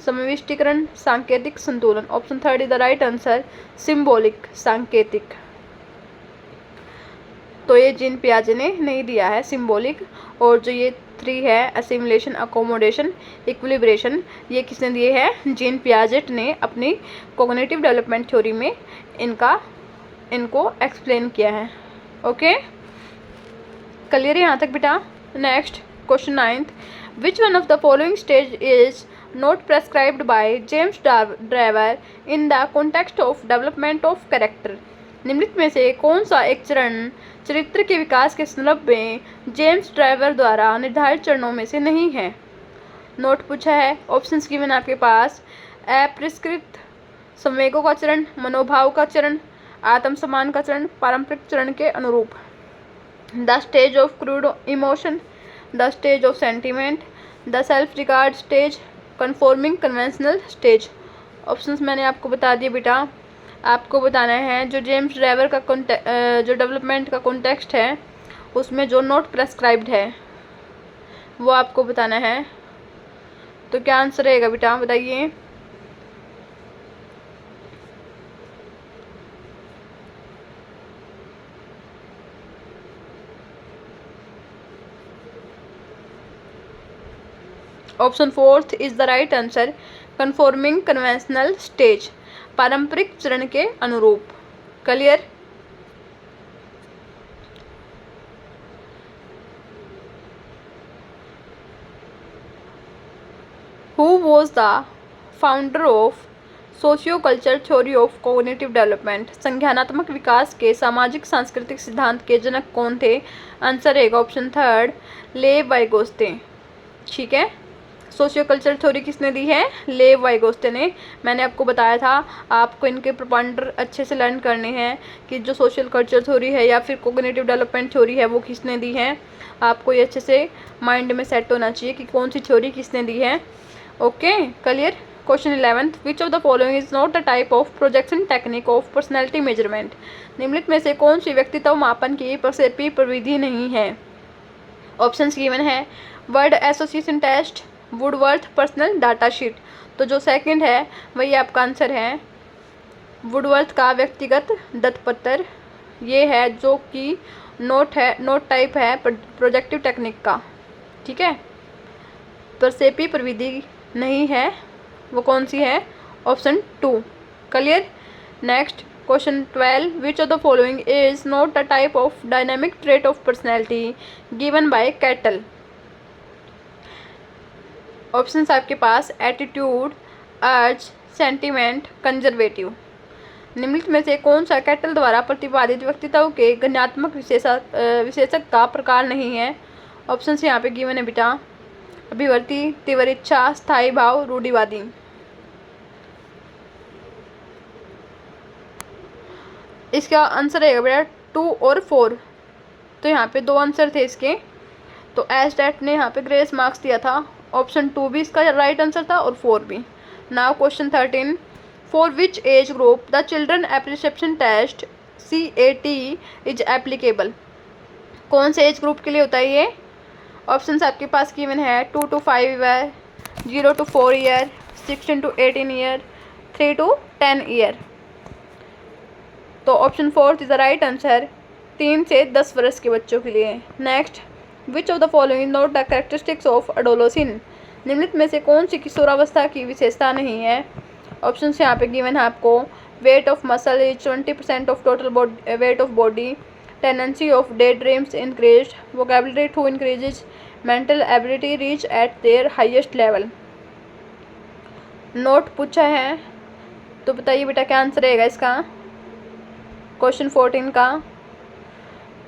समाविष्टीकरण, सांकेतिक संतुलन। Option third is the right answer, symbolic, सांकेतिक। तो ये जीन पियाजे ने नहीं दिया है सिंबॉलिक। और जो ये 3 है असिमुलेशन, अकोमोडेशन, इक्विलिब्रेशन, ये किसने दिए हैं? जीन पियाजेट ने अपनी कॉग्निटिव डेवलपमेंट थ्योरी में इनको एक्सप्लेन किया है। ओके, क्लियर है यहाँ तक बेटा? Next question 9, which one of the following stage is not prescribed by James driver in the context of development of character. निम्नलिखित में से कौन सा एक चरण चरित्र के विकास के संदर्भ में जेम्स ड्राइवर द्वारा निर्धारित चरणों में से नहीं है? नोट पूछा है। ऑप्शंस गिवन आपके पास, अप्रिस्कृत संवेगों का चरण, मनोभाव का चरण, आत्मसम्मान का चरण, पारंपरिक चरण के अनुरूप। The stage of crude emotion, the stage of sentiment, the self regard stage, conforming conventional stage. Options मैंने आपको बता दिए बेटा। आपको बताना है जो जेम्स ड्राइवर का जो डेवलपमेंट का कॉन्टेक्स्ट है उसमें जो नॉट प्रेस्क्राइब्ड है वो आपको बताना है। तो क्या आंसर रहेगा बेटा, बताइए। Option fourth is the right answer, conforming conventional stage, पारंपरिक चरण के अनुरूप। Clear? Who was the founder of socio culture theory of cognitive development. संज्ञानात्मक विकास के सामाजिक सांस्कृतिक सिद्धांत के जनक कौन थे? आंसर रहेगा ऑप्शन थर्ड, लेव वाइगोत्स्के। ठीक है, सोशियो कल्चर थ्योरी किसने दी है? लेव वाइगोत्स्के ने। मैंने आपको बताया था आपको इनके प्रोपाइंटर अच्छे से लर्न करने हैं कि जो सोशल कल्चर थ्योरी है या फिर कोग्निटिव डेवलपमेंट थ्योरी है वो किसने दी है। आपको ये अच्छे से माइंड में सेट होना चाहिए कि कौन सी थ्योरी किसने दी है। Okay, clear? Question 11, which of the following is not a type of projection technique of personality measurement. निम्नलिखित में से कौन सी व्यक्तित्व मापन की प्रक्षेपी प्रविधि नहीं है? ऑप्शंस गिवन है, word association test, Woodworth personal data sheet. तो जो सेकंड है वही आपका आंसर है, वुडवर्थ का व्यक्तिगत दत्तपत्र। ये है जो कि नोट टाइप है प्रोजेक्टिव टेक्निक का। ठीक है, प्रक्षेपी प्रविधि नहीं है, वो कौन सी है? Option 2। Clear? Next question 12, which of the following is not a type of dynamic trait of personality given bye cattle. Options आपके पास एटीट्यूड, अर्ज, सेंटिमेंट, कंजर्वेटिव। निम्नलिखित में से कौन सा कैटल द्वारा प्रतिपादित व्यक्तित्व के गणनात्मक विशेषक का प्रकार नहीं है? ऑप्शंस यहाँ पे गिवन है बेटा, अभिवर्ती, तीव्र इच्छा, स्थायी भाव, रूढ़िवादी। इसका आंसर रहेगा बेटा 2 और 4। तो यहाँ पे 2 आंसर थे इसके। तो एस्टेट ने यहाँ पे ग्रेस मार्क्स दिया था। ऑप्शन 2 भी इसका राइट आंसर था और 4 भी। Now question 13, for which age group the children appreciation test CAT is applicable. कौन से एज ग्रुप के लिए होता है ये? ऑप्शंस आपके पास गिवन है 2 to 5 year, 0 to 4 year, 16 to 18 year, 3 to 10 year. तो option 4 is the right answer, 3 से 10 वर्ष के बच्चों के लिए। Next, which of the following not the characteristics of adolescence. निम्नलिखित में से कौन सी किशोरावस्था की विशेषता नहीं है? ऑप्शन यहाँ पे गिवन है आपको, weight of muscle is 20% of total weight of body, tendency of day dreams increase, vocabulary to increases, mental ability reach at their highest level. Not पूछा है तो बताइए बेटा क्या आंसर रहेगा इसका, क्वेश्चन 14 का।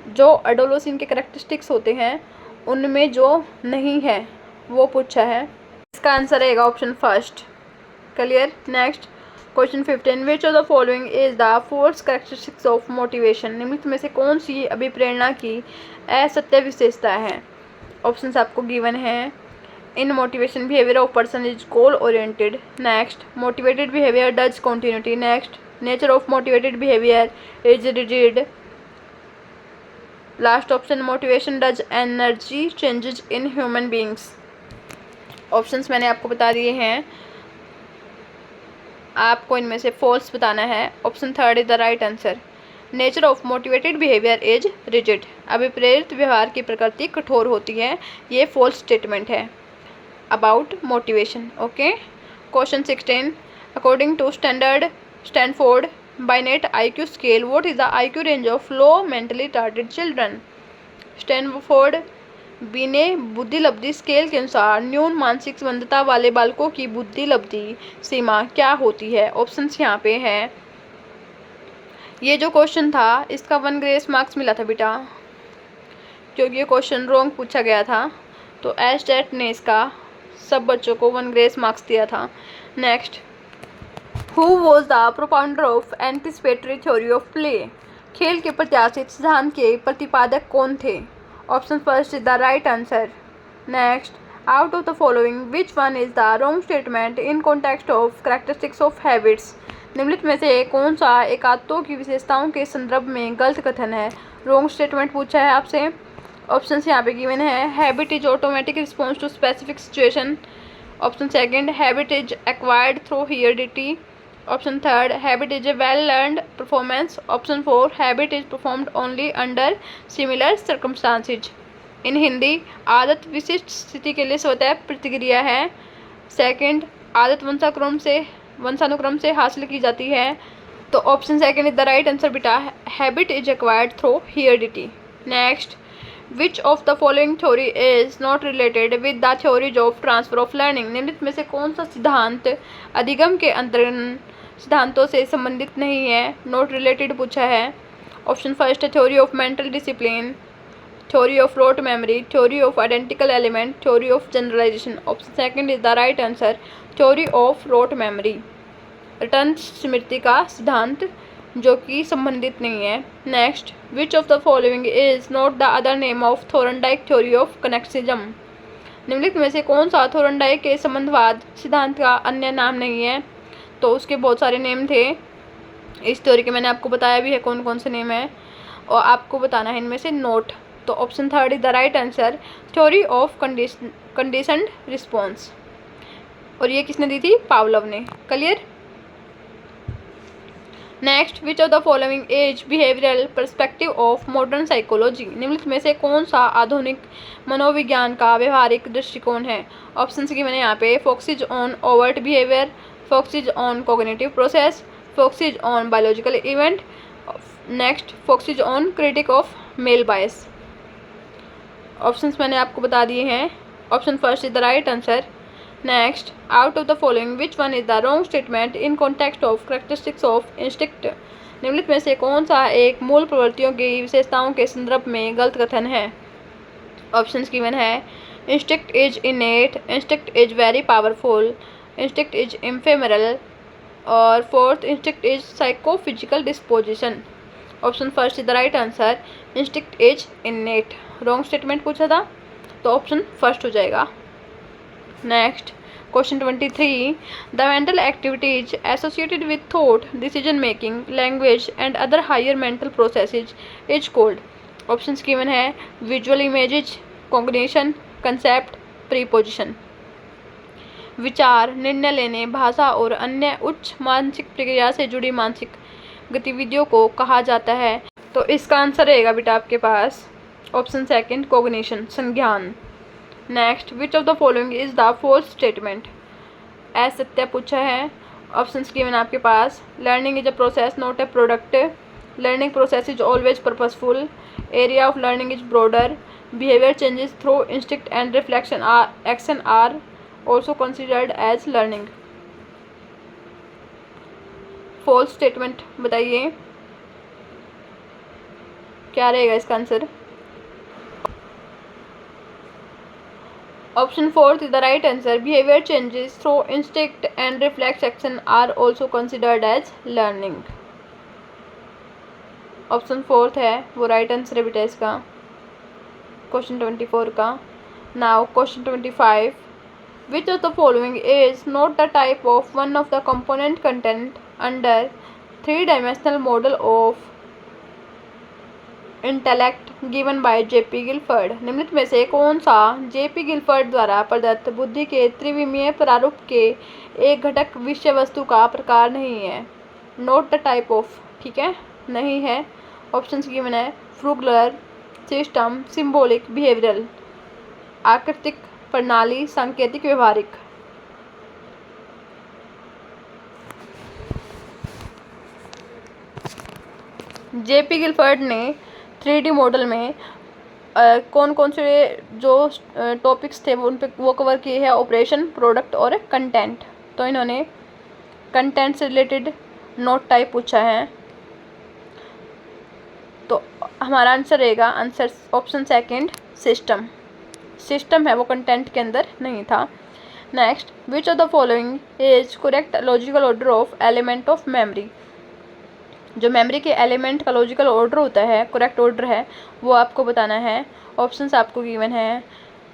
जो एडोलोसिन के करेक्टरिस्टिक्स होते हैं उनमें जो नहीं है वो पूछा है। इसका आंसर रहेगा option first. Clear. Next question 15, which of the following is the fourth characteristics of motivation. निम्नलिखित में से कौन सी अभिप्रेरणा की असत्य विशेषता है। ऑप्शंस आपको गिवन है। In motivation behaviour of person is goal oriented. Next motivated behaviour does continuity. Next nature of motivated behaviour is rigid. Last option motivation does energy changes in human beings. Options मैंने आपको बता दिए हैं, आपको इनमें से false बताना है। Option third is the right answer. Nature of motivated behaviour is rigid. अभिप्रेरित व्यवहार की प्रकृति कठोर होती है, ये फॉल्स स्टेटमेंट है about motivation. Okay. Question 16, according to Stanford Binet IQ scale what is the IQ range of low mentally retarded children. Stanford Binet बुद्धि लब्धि स्केल के अनुसार न्यून मानसिक संबंधता वाले बालकों की बुद्धि लब्धि सीमा क्या होती है। ऑप्शंस यहाँ पे है। ये जो क्वेश्चन था इसका 1 ग्रेस मार्क्स मिला था बेटा, क्योंकि ये क्वेश्चन रॉन्ग पूछा गया था, तो एस्टेट ने इसका सब बच्चों को 1 ग्रेस मार्क्स दिया था। Next, who was the propounder of anticipatory theory of play. खेल के प्रत्याशित सिद्धांत के प्रतिपादक कौन थे। Option first is the right answer. Next, out of the following which one is the wrong statement in context of characteristics of habits. निम्नलिखित में से कौन सा एक आदतों की विशेषताओं के संदर्भ में गलत कथन है। रॉन्ग स्टेटमेंट पूछा है आपसे। ऑप्शंस यहाँ पे गिवन है। Habit is automatic response to specific situation. Option second, habit is acquired through heredity. Option third, habit is a well learned performance. Option four, habit is performed only under similar circumstances. In Hindi, आदत विशिष्ट स्थिति के लिए स्वतः प्रतिक्रिया है। Second, आदत वंशानुक्रम से हासिल की जाती है। तो option second is the right answer बेटा, habit is acquired through heredity. Next, which of the following theory is not related with the theories of transfer of learning. निम्नलिखित में से कौन सा सिद्धांत अधिगम के अंतर्गत सिद्धांतों से संबंधित नहीं है। नॉट रिलेटेड पूछा है। ऑप्शन फर्स्ट है theory of mental discipline, theory of rote memory, theory of identical element, theory of generalisation. Option second is the right answer, theory of rote memory, रिटर्न स्मृति का सिद्धांत जो कि संबंधित नहीं है। Next, which of the following is not the other name of Thorndike theory of connectionism. निम्नलिखित में से कौन सा थोरनडाइक के संबंधवाद सिद्धांत का अन्य नाम नहीं है। तो उसके बहुत सारे नेम थे, इस थ्योरी के मैंने आपको बताया भी है कौन कौन से नेम है, और आपको बताना है इनमें से नोट। तो option third is the right answer, theory of conditioned response. और ये किसने दी थी, पावलोव ने। Clear. Next, which of the following is behavioural perspective of modern psychology. निम्नलिखित में से कौन सा आधुनिक मनोविज्ञान का व्यवहारिक दृष्टिकोण है। ऑप्शन की मैंने यहाँ पे focuses on overt behaviour, focuses on cognitive process, focuses on biological event. Next, focuses on critique of male bias. Options मैंने आपको बता दिए हैं। Option first is the right answer. Next, out of the following which one is the wrong statement in context of characteristics of instinct. निम्नलिखित में से कौन सा एक मूल प्रवृत्तियों की विशेषताओं के संदर्भ में गलत कथन है। ऑप्शंस गिवन है। Instinct is innate, instinct is very powerful, instinct is ephemeral, और fourth, instinct is psychophysical disposition. Option first is the right answer, instinct is innate. Wrong statement पूछा था तो ऑप्शन फर्स्ट हो जाएगा। Next, question 23, the mental activities associated with thought, decision making, language and other higher mental processes is called. Options given है। Visual images, cognition, concept, preposition. विचार, निर्णय लेने, भाषा और अन्य उच्च मानसिक प्रक्रिया से जुड़ी मानसिक गतिविधियों को कहा जाता है। तो इसका आंसर रहेगा बेटा आपके पास ऑप्शन सेकंड, कॉग्निशन, संज्ञान। Next, which of the following is the fourth statement. असत्य पूछा है। ऑप्शंस गिवन आपके पास। Learning is a process not a product, learning process is always purposeful, area of learning is broader, behaviour changes through instinct and reflection action are also considered as learning। False statement बताइए क्या रहेगा इसका answer? Option 4 is the right answer. Behavior changes through instinct and reflex action are also considered as learning. Option 4 है वो right answer है बेटा इसका, question 24 का। Now question 25, which of the following is not the type of one of the component content under three-dimensional model of intellect given by JP Gilford? निम्नलिखित में से कौन सा जेपी गिलफर्ड द्वारा प्रदत्त बुद्धि के त्रिविमीय प्रारूप के एक घटक विषय वस्तु का प्रकार नहीं है? नोट द टाइप ऑफ, ठीक है, नहीं है। ऑप्शंस गिवन है फ्रूगुलर, सिस्टम, सिंबॉलिक, बिहेवियरल। आकृतिक, प्रणाली, सांकेतिक, व्यवहारिक। जेपी गिलफर्ड ने 3D मॉडल में कौन कौन से जो टॉपिक्स थे वो उन पे वो कवर किए हैं? ऑपरेशन, प्रोडक्ट और कंटेंट। तो इन्होंने कंटेंट से रिलेटेड नोट टाइप पूछा है, तो हमारा आंसर रहेगा answer option second, system. System है वो कंटेंट के अंदर नहीं था। Next, which of the following is correct logical order of element of memory? जो मेमोरी के एलिमेंट का लॉजिकल ऑर्डर होता है, करेक्ट ऑर्डर है, वो आपको बताना है। ऑप्शंस आपको गिवन है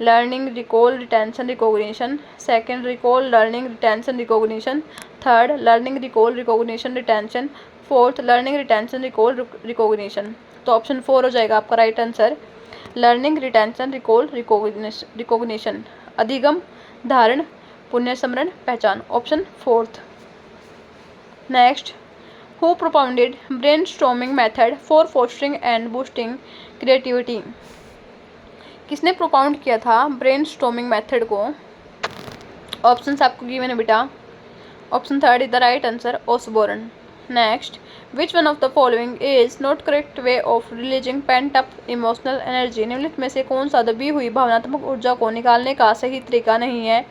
learning, recall, retention, recognition. Second, recall, learning, retention, recognition. Third, learning, recall, recognition, retention. Fourth, learning, retention, recall, recognition. तो ऑप्शन 4 हो जाएगा आपका right answer, learning, retention, recall, recognition. अधिगम, धारण, पुण्य स्मरण, पहचान। Option 4। Next, who propounded brainstorming method for fostering and boosting creativity? किसने प्रोपाउंड किया था ब्रेनस्टॉर्मिंग मेथड को? ऑप्शंस आपको गिवन है बेटा। Option 3 is the right answer, Osborn. Next, which one of the following is not correct way of releasing pent up emotional energy? निम्नलिखित में से कौन सा दबी हुई भावनात्मक ऊर्जा को निकालने का सही तरीका नहीं है?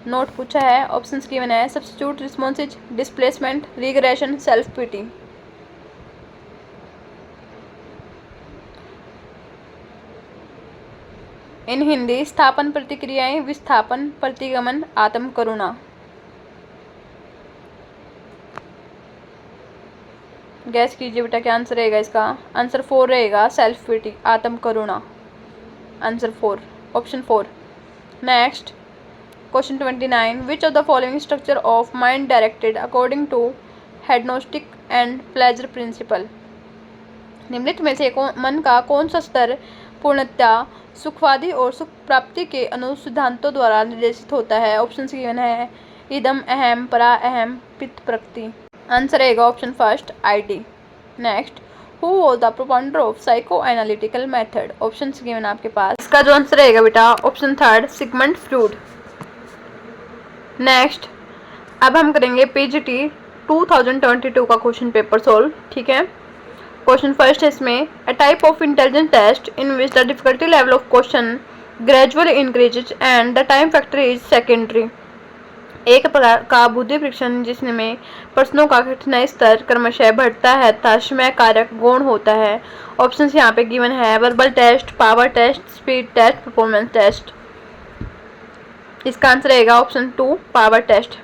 नोट पूछा है, ऑप्शंस गिवन है substitute, responses, displacement, regression, self pity. In Hindi स्थापन प्रतिक्रियाएं, विस्थापन, प्रतिगमन, आत्म करुणा। गैस कीजिए बेटा क्या आंसर रहेगा इसका? आंसर 4 रहेगा, सेल्फ पिटी, आत्म करुणा। Answer 4, option 4। Next, question 29, which of the following structure of mind directed according to hedonistic and pleasure principle? निम्नलिखित में से मन का कौन सा स्तर पूर्णतः सुखवादी और सुख प्राप्ति के अनुसिद्धांतों द्वारा निर्देशित होता है? ऑप्शन गिवन है इदम, अहम, परा, अहम, पित, प्रकृति। आंसर रहेगा option first, IT। Next, who was the propounder of psycho analytical method? Option given आपके पास, इसका जो आंसर रहेगा बेटा ऑप्शन 3, सिगमंड फ्रूड। नेक्स्ट, अब हम करेंगे PGT 2022 का क्वेश्चन पेपर सोल्व, ठीक है। क्वेश्चन फर्स्ट है इसमें, a type of intelligence test in which the difficulty level of question gradually increases and the time factor is secondary. एक प्रकार का बुद्धि परीक्षण जिसमें प्रश्नों का कठिनाई स्तर क्रमशः बढ़ता है तथा समय कारक गौण होता है। ऑप्शंस यहाँ पे गिवन है verbal test, power test, speed test, performance test. इसका आंसर रहेगा ऑप्शन 2, पावर टेस्ट।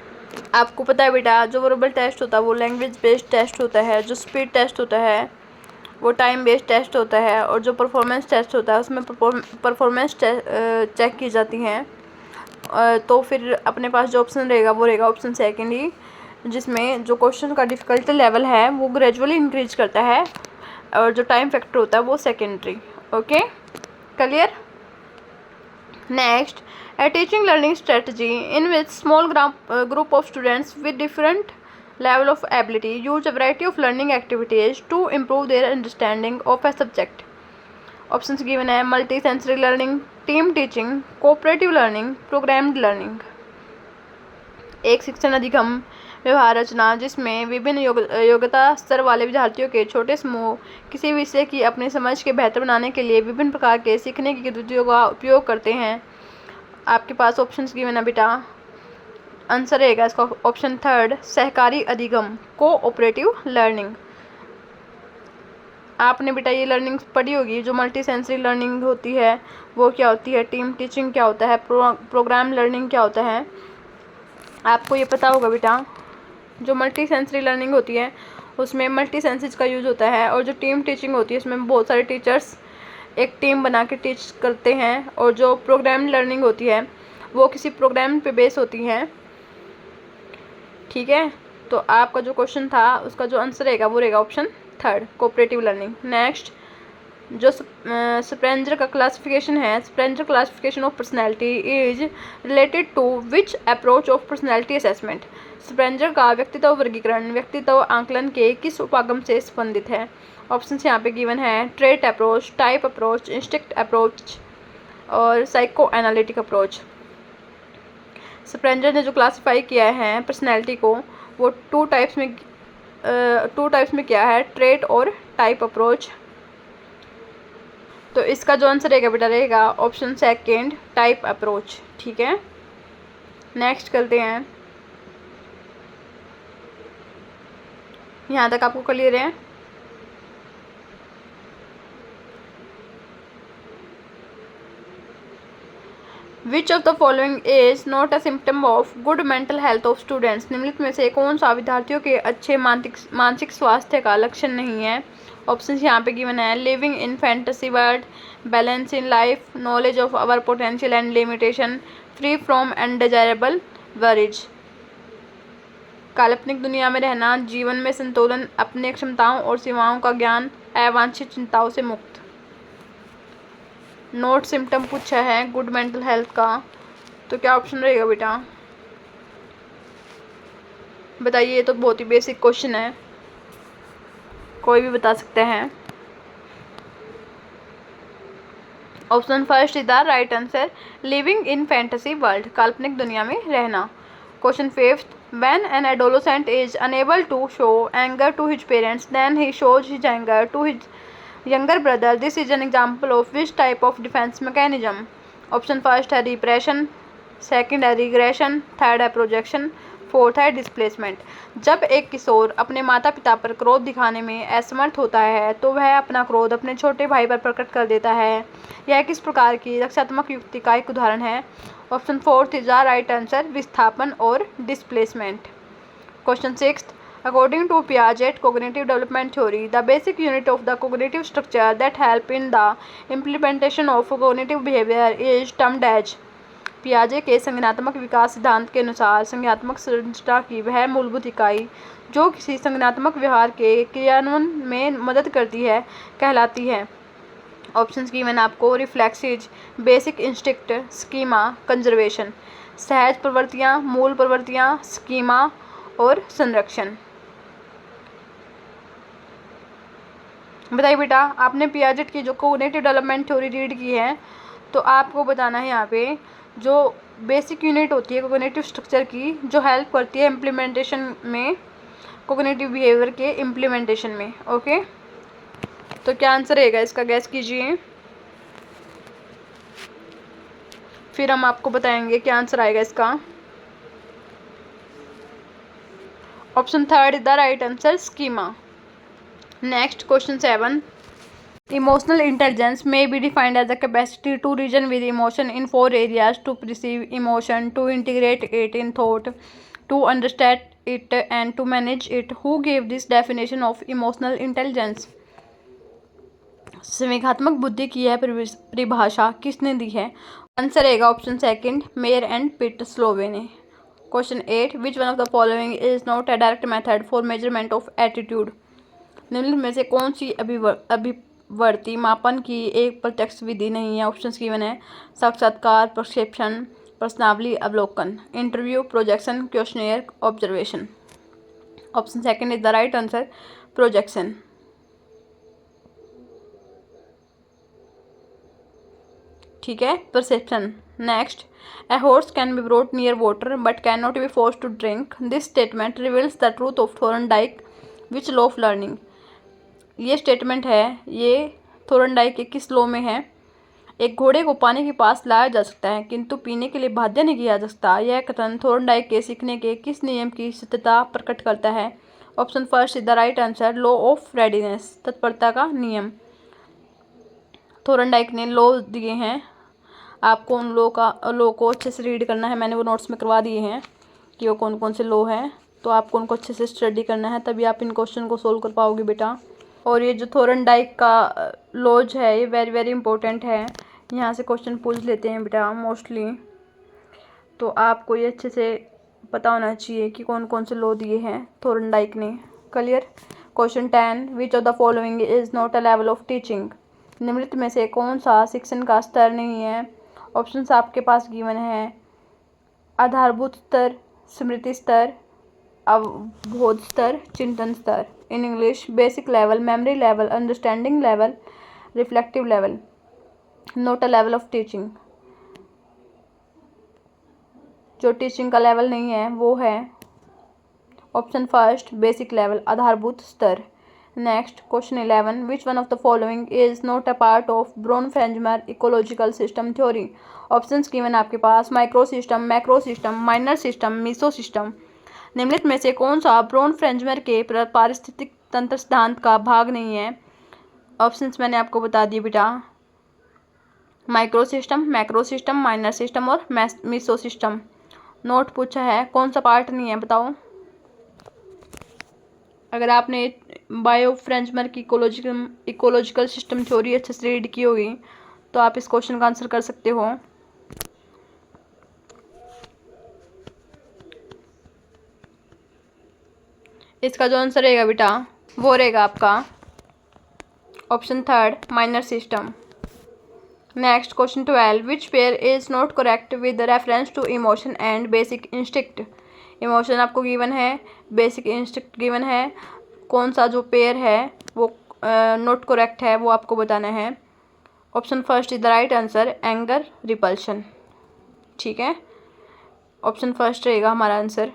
आपको पता है बेटा जो वर्बल टेस्ट होता है वो लैंग्वेज बेस्ड टेस्ट होता है, जो स्पीड टेस्ट होता है वो टाइम बेस्ड टेस्ट होता है, और जो परफॉर्मेंस टेस्ट होता है उसमें परफॉर्मेंस चेक की जाती हैं। तो फिर अपने पास जो ऑप्शन रहेगा वो रहेगा ऑप्शन सेकेंड ही, जिसमें जो क्वेश्चन का डिफ़िकल्टी लेवल है वो ग्रेजुअली इंक्रीज करता है और जो टाइम फैक्टर होता है वो secondary. Okay, clear. Next, a teaching learning strategy in which small group of students with different level of ability use a variety of learning activities to improve their understanding of a subject. Options given है multi-sensory learning, team teaching, cooperative learning, programmed learning. एक शिक्षण अधिगम व्यवहार रचना जिसमें विभिन्न योग्यता स्तर वाले विद्यार्थियों के छोटे समूह किसी विषय की अपनी समझ के बेहतर बनाने के लिए विभिन्न प्रकार के सीखने की गतिविधियों का उपयोग करते हैं। आपके पास ऑप्शंस गिवन है बेटा, आंसर रहेगा इसका ऑप्शन 3, सहकारी अधिगम, कोऑपरेटिव लर्निंग। आपने बेटा ये लर्निंग पढ़ी होगी, जो मल्टी सेंसरी लर्निंग होती है वो क्या होती है, टीम टीचिंग क्या होता है, प्रोग्राम लर्निंग क्या होता है, आपको ये पता होगा बेटा। जो मल्टी सेंसरी लर्निंग होती है उसमें मल्टी सेंसेस का यूज़ होता है, और जो टीम टीचिंग होती है उसमें बहुत सारे टीचर्स एक टीम बना के टीच करते हैं, और जो प्रोग्राम लर्निंग होती है वो किसी प्रोग्राम पे बेस होती हैं। ठीक है, तो आपका जो क्वेश्चन था उसका जो आंसर रहेगा वो रहेगा ऑप्शन 3, कोऑपरेटिव लर्निंग। नेक्स्ट, जो स्प्रेंजर का क्लासिफिकेशन है, Spranger classification of personality is related to which approach of personality assessment. Spranger का व्यक्तित्व वर्गीकरण व्यक्तित्व आंकलन के किस उपागम से संबंधित है। ऑप्शन यहाँ पे गिवन है, trait approach, type approach, instinct approach और साइको एनालिटिक अप्रोच। स्प्रेंजर ने जो क्लासीफाई किया है पर्सनैलिटी को वो टू टाइप्स में किया है, ट्रेट और टाइप अप्रोच। तो इसका जो आंसर रहेगा बेटा रहेगा ऑप्शन 2, टाइप अप्रोच। ठीक है, नेक्स्ट करते हैं। यहाँ तक आपको क्लियर है? Which of the following is not a symptom of good mental health of students. निम्नलिखित में से कौन सा विद्यार्थियों के अच्छे मानसिक स्वास्थ्य का लक्षण नहीं है। ऑप्शन यहाँ पे गिवन है, living in fantasy world, balance in life, knowledge of our potential and limitation, free from undesirable worries. काल्पनिक दुनिया में रहना, जीवन में संतुलन, अपने क्षमताओं और सीमाओं का ज्ञान, अवांछित चिंताओं से मुक्त। नोट सिम्टम पूछा है गुड मेंटल हेल्थ का, तो क्या ऑप्शन रहेगा बेटा, बताइए। ये तो बहुत ही बेसिक क्वेश्चन है, कोई भी बता सकते हैं। Option first is the right answer, living in fantasy world, काल्पनिक दुनिया में रहना। Question 5th, when an adolescent is unable to show anger to his parents then he shows his anger to his younger brother, this is an example of which type of defense mechanism. Option first है repression, second है regression, third है projection, fourth है displacement. जब एक किशोर अपने माता पिता पर क्रोध दिखाने में असमर्थ होता है तो वह अपना क्रोध अपने छोटे भाई पर प्रकट कर देता है। यह किस प्रकार की रक्षात्मक युक्ति का एक उदाहरण है। Option 4 is the right answer, विस्थापन और displacement. Question 6, according to Piaget cognitive development theory, the basic unit of the cognitive structure that help in the implementation of cognitive behavior is termed as। पियाजे के संज्ञानात्मक विकास सिद्धांत के अनुसार संज्ञानात्मक संरचना की वह मूलभूत इकाई जो किसी संज्ञानात्मक व्यवहार के क्रियान्वयन में मदद करती है कहलाती है। ऑप्शंस की मैंने आपको, reflexes, basic instinct, schema, conservation. सहज प्रवृत्तियाँ, मूल प्रवृत्तियाँ, स्कीमा और संरक्षण। बताइए बेटा, आपने पियाजेट की जो कोग्निटिव डेवलपमेंट थ्योरी रीड की है तो आपको बताना है यहाँ पे जो बेसिक यूनिट होती है कोग्निटिव स्ट्रक्चर की जो हेल्प करती है इम्प्लीमेंटेशन में, कोग्निटिव बिहेवियर के इम्प्लीमेंटेशन में। ओके, तो क्या आंसर रहेगा इसका, गैस कीजिए, फिर हम आपको बताएंगे क्या आंसर आएगा इसका। Option 3 is the right answer, schema. Next question 7, emotional intelligence may be defined as the capacity to reason with emotion in 4 areas: to perceive emotion, to integrate it in thought, to understand it and to manage it. Who gave this definition of emotional intelligence? संवेगात्मक बुद्धि की यह परिभाषा किसने दी है। Answer रहेगा option 2, mayor and पिट स्लोवे ने। Question 8, which one of the following is not a direct method for measurement of attitude. निम्नलिखित में से कौन सी अभिवर्ती मापन की एक प्रत्यक्ष विधि नहीं है। ऑप्शंस गिवन है, साक्षात्कार, प्रक्षेपण, प्रश्नावली, अवलोकन, interview, projection, questionnaire, observation. Option 2 is the right answer, projection. ठीक है, perception. Next, a horse can be brought near water but cannot be forced to drink. This statement reveals the truth of Thorndike which law of learning। ये statement है, ये थोरनडाइक के किस law में है। एक घोड़े को पानी के पास लाया जा सकता है किंतु पीने के लिए बाध्य नहीं किया जा सकता। यह कथन थोरनडाइक के सीखने के किस नियम की सत्यता प्रकट करता है। Option first is the right answer, law of readiness, तत्परता का नियम। थोरनडाइक ने लॉ दिए हैं, आपको उन लॉ को अच्छे से रीड करना है। मैंने वो नोट्स में करवा दिए हैं कि वो कौन कौन से लॉ हैं, तो आपको उनको अच्छे से स्टडी करना है, तभी आप इन क्वेश्चन को सोल्व कर पाओगे बेटा। और ये जो थोरनडाइक का लॉज है ये वेरी वेरी इंपॉर्टेंट है, यहाँ से क्वेश्चन पूछ लेते हैं बेटा मोस्टली, तो आपको ये अच्छे से पता होना चाहिए कि कौन कौन से लॉ दिए हैं थोरनडाइक ने। Clear. Question 10, which of the following is not a level of teaching, निम्नलिखित में से कौन सा शिक्षण का स्तर नहीं है। ऑप्शंस आपके पास गिवन है, आधारभूत स्तर, स्मृति स्तर, अवबोध स्तर, चिंतन स्तर। In English, basic level, memory level, understanding level, reflective level. Not a level of teaching, जो टीचिंग का लेवल नहीं है वो है ऑप्शन फर्स्ट बेसिक लेवल, आधारभूत स्तर। Next question 11, which one of the following is not a part of Bronfenbrenner ecological system theory. Options given आपके पास, micro system, macro system, minor system, meso system. निम्नलिखित में से कौन सा ब्रोन-फ्रेंजमर के पारिस्थितिक तंत्र सिद्धांत का भाग नहीं है। ऑप्शंस मैंने आपको बता दिए बेटा, micro system, macro system, minor system और मीसो सिस्टम। नोट पूछा है, कौन सा पार्ट नहीं है बताओ। अगर आपने बायो फ्रेंजमर की इकोलॉजिकल सिस्टम थ्योरी अच्छे से रीड की होगी तो आप इस क्वेश्चन का आंसर कर सकते हो। इसका जो आंसर रहेगा बेटा वो रहेगा आपका option third, minor system. Next question 12, which pair is not correct with reference to emotion and basic instinct. Emotion आपको गिवन है, बेसिक इंस्टिक्ट गिवन है, कौन सा जो पेयर है वो नॉट करेक्ट है वो आपको बताना है। Option first is the right answer, anger, repulsion. ठीक है, ऑप्शन फर्स्ट रहेगा हमारा आंसर।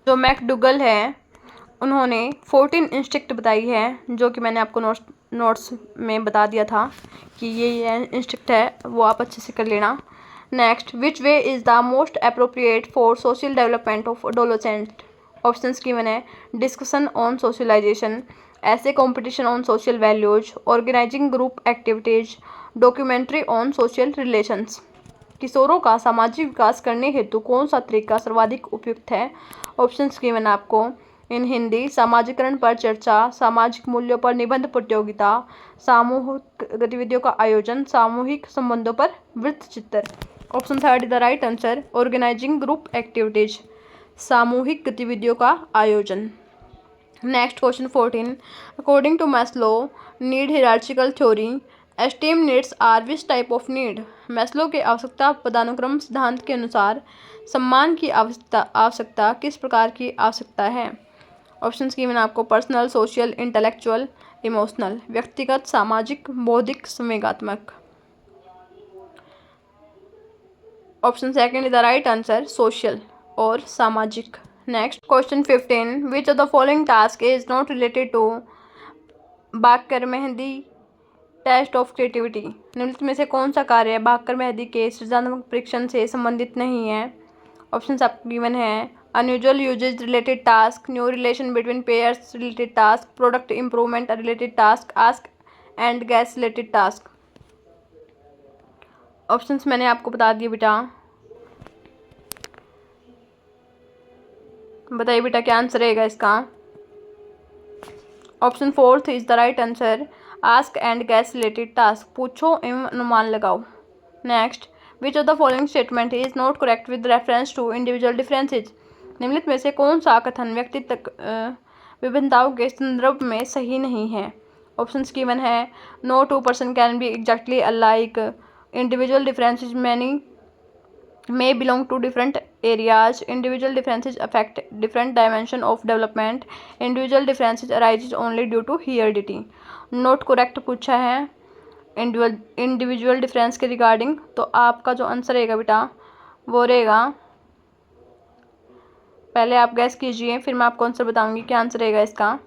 जो मैकडुगल है उन्होंने 14 इंस्टिक्ट बताई है, जो कि मैंने आपको नोट्स में बता दिया था कि ये इंस्टिक्ट है, वो आप अच्छे से कर लेना। Next, which way is the most appropriate for social development of adolescent. Options given है, discussion on socialization, essay competition on social values, organizing group activities, documentary on social relations. किशोरों का सामाजिक विकास करने हेतु कौन सा तरीका सर्वाधिक उपयुक्त है। ऑप्शंस गिवन आपको, इन हिंदी, सामाजिकरण पर चर्चा, सामाजिक मूल्यों पर निबंध प्रतियोगिता, सामूहिक गतिविधियों का आयोजन, सामूहिक संबंधों पर वृत्त चित्र। Option third is the right answer, organising group activities, सामूहिक गतिविधियों का आयोजन। Next question 14, according to Maslow need hierarchical theory, esteem needs are which type of need. Maslow के आवश्यकता पदानुक्रम सिद्धांत के अनुसार सम्मान की आवश्यकता किस प्रकार की आवश्यकता है। ऑप्शंस गिवन आपको, पर्सनल, सोशल, इंटेलेक्चुअल, इमोशनल, व्यक्तिगत, सामाजिक, बौद्धिक, संवेगात्मक। Option second is the right answer, social और सामाजिक। Next question 15, which of the following task is not related to Baqer Mehdi test of creativity. निम्नलिखित में से कौन सा कार्य बाकर मेहंदी के सृजनात्मक परीक्षण से संबंधित नहीं है। ऑप्शंस आपको गिवन है, unusual uses related task, new relation between pairs related task, product improvement related task, ask and guess related task. Options मैंने आपको बता दिए बेटा, बताइए बेटा क्या आंसर रहेगा इसका। Option fourth is the right answer, ask and guess related task, पूछो एवं अनुमान लगाओ। Next, which of the following statement is not correct with reference to individual differences. निम्नलिखित में से कौन सा कथन व्यक्तित्व विभिन्नताओं के संदर्भ में सही नहीं है। ऑप्शंस गिवन है, no two person can be exactly alike, individual differences many may belong to different areas, individual differences affect different dimension of development, individual differences arises only due to heredity। Note correct पूछा है individual difference के regarding, तो आपका जो answer रहेगा बेटा वो रहेगा, पहले आप गैस कीजिए फिर मैं आपको आंसर बताऊंगी क्या आंसर रहेगा इसका।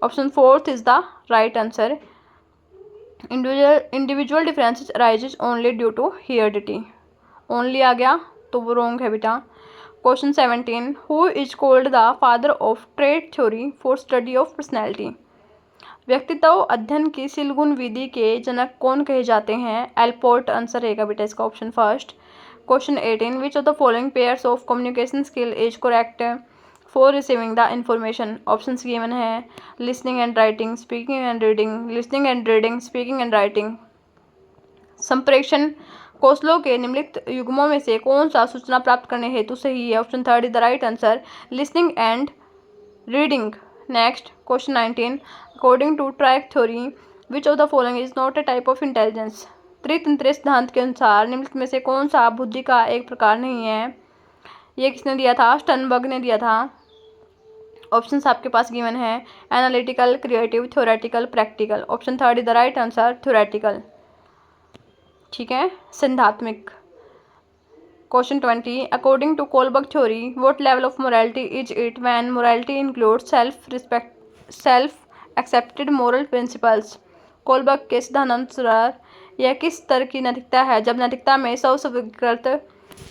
Option fourth is the right answer, individual differences arises only due to heredity. Only आ गया तो वो रॉन्ग है बेटा। Question 17, who is called the father of trait theory for study of personality. व्यक्तित्व अध्ययन की सिलगुन विधि के जनक कौन कहे जाते हैं? एलपोर्ट आंसर रहेगा बेटा इसका option first. Question 18, which of the following pairs of communication skill is correct for receiving the information. Option given है listening and writing, speaking and reading, listening and reading, speaking and writing. संप्रेषण कौशलों के निम्नलिखित युग्मों में से कौन सा सूचना प्राप्त करने हेतु सही है? Option third is the right answer, listening and reading. Next question 19, according to triarchic theory which of the following is not a type of intelligence. त्रितंत्रीय सिद्धांत के अनुसार निम्नलिखित में से कौन सा बुद्धि का एक प्रकार नहीं है? ये किसने दिया था? स्टर्नबर्ग ने दिया था। ऑप्शंस आपके पास गिवन है analytical, creative, theoretical, practical. Option third is the right answer, theoretical. ठीक है, सिद्धात्मिक। Question 20, according to Kohlberg theory what level of morality is it when morality includes self accepted moral principles. Kohlberg के सिद्धांतानुसार यह किस स्तर की नैतिकता है जब नैतिकता में स्वस्वीकृत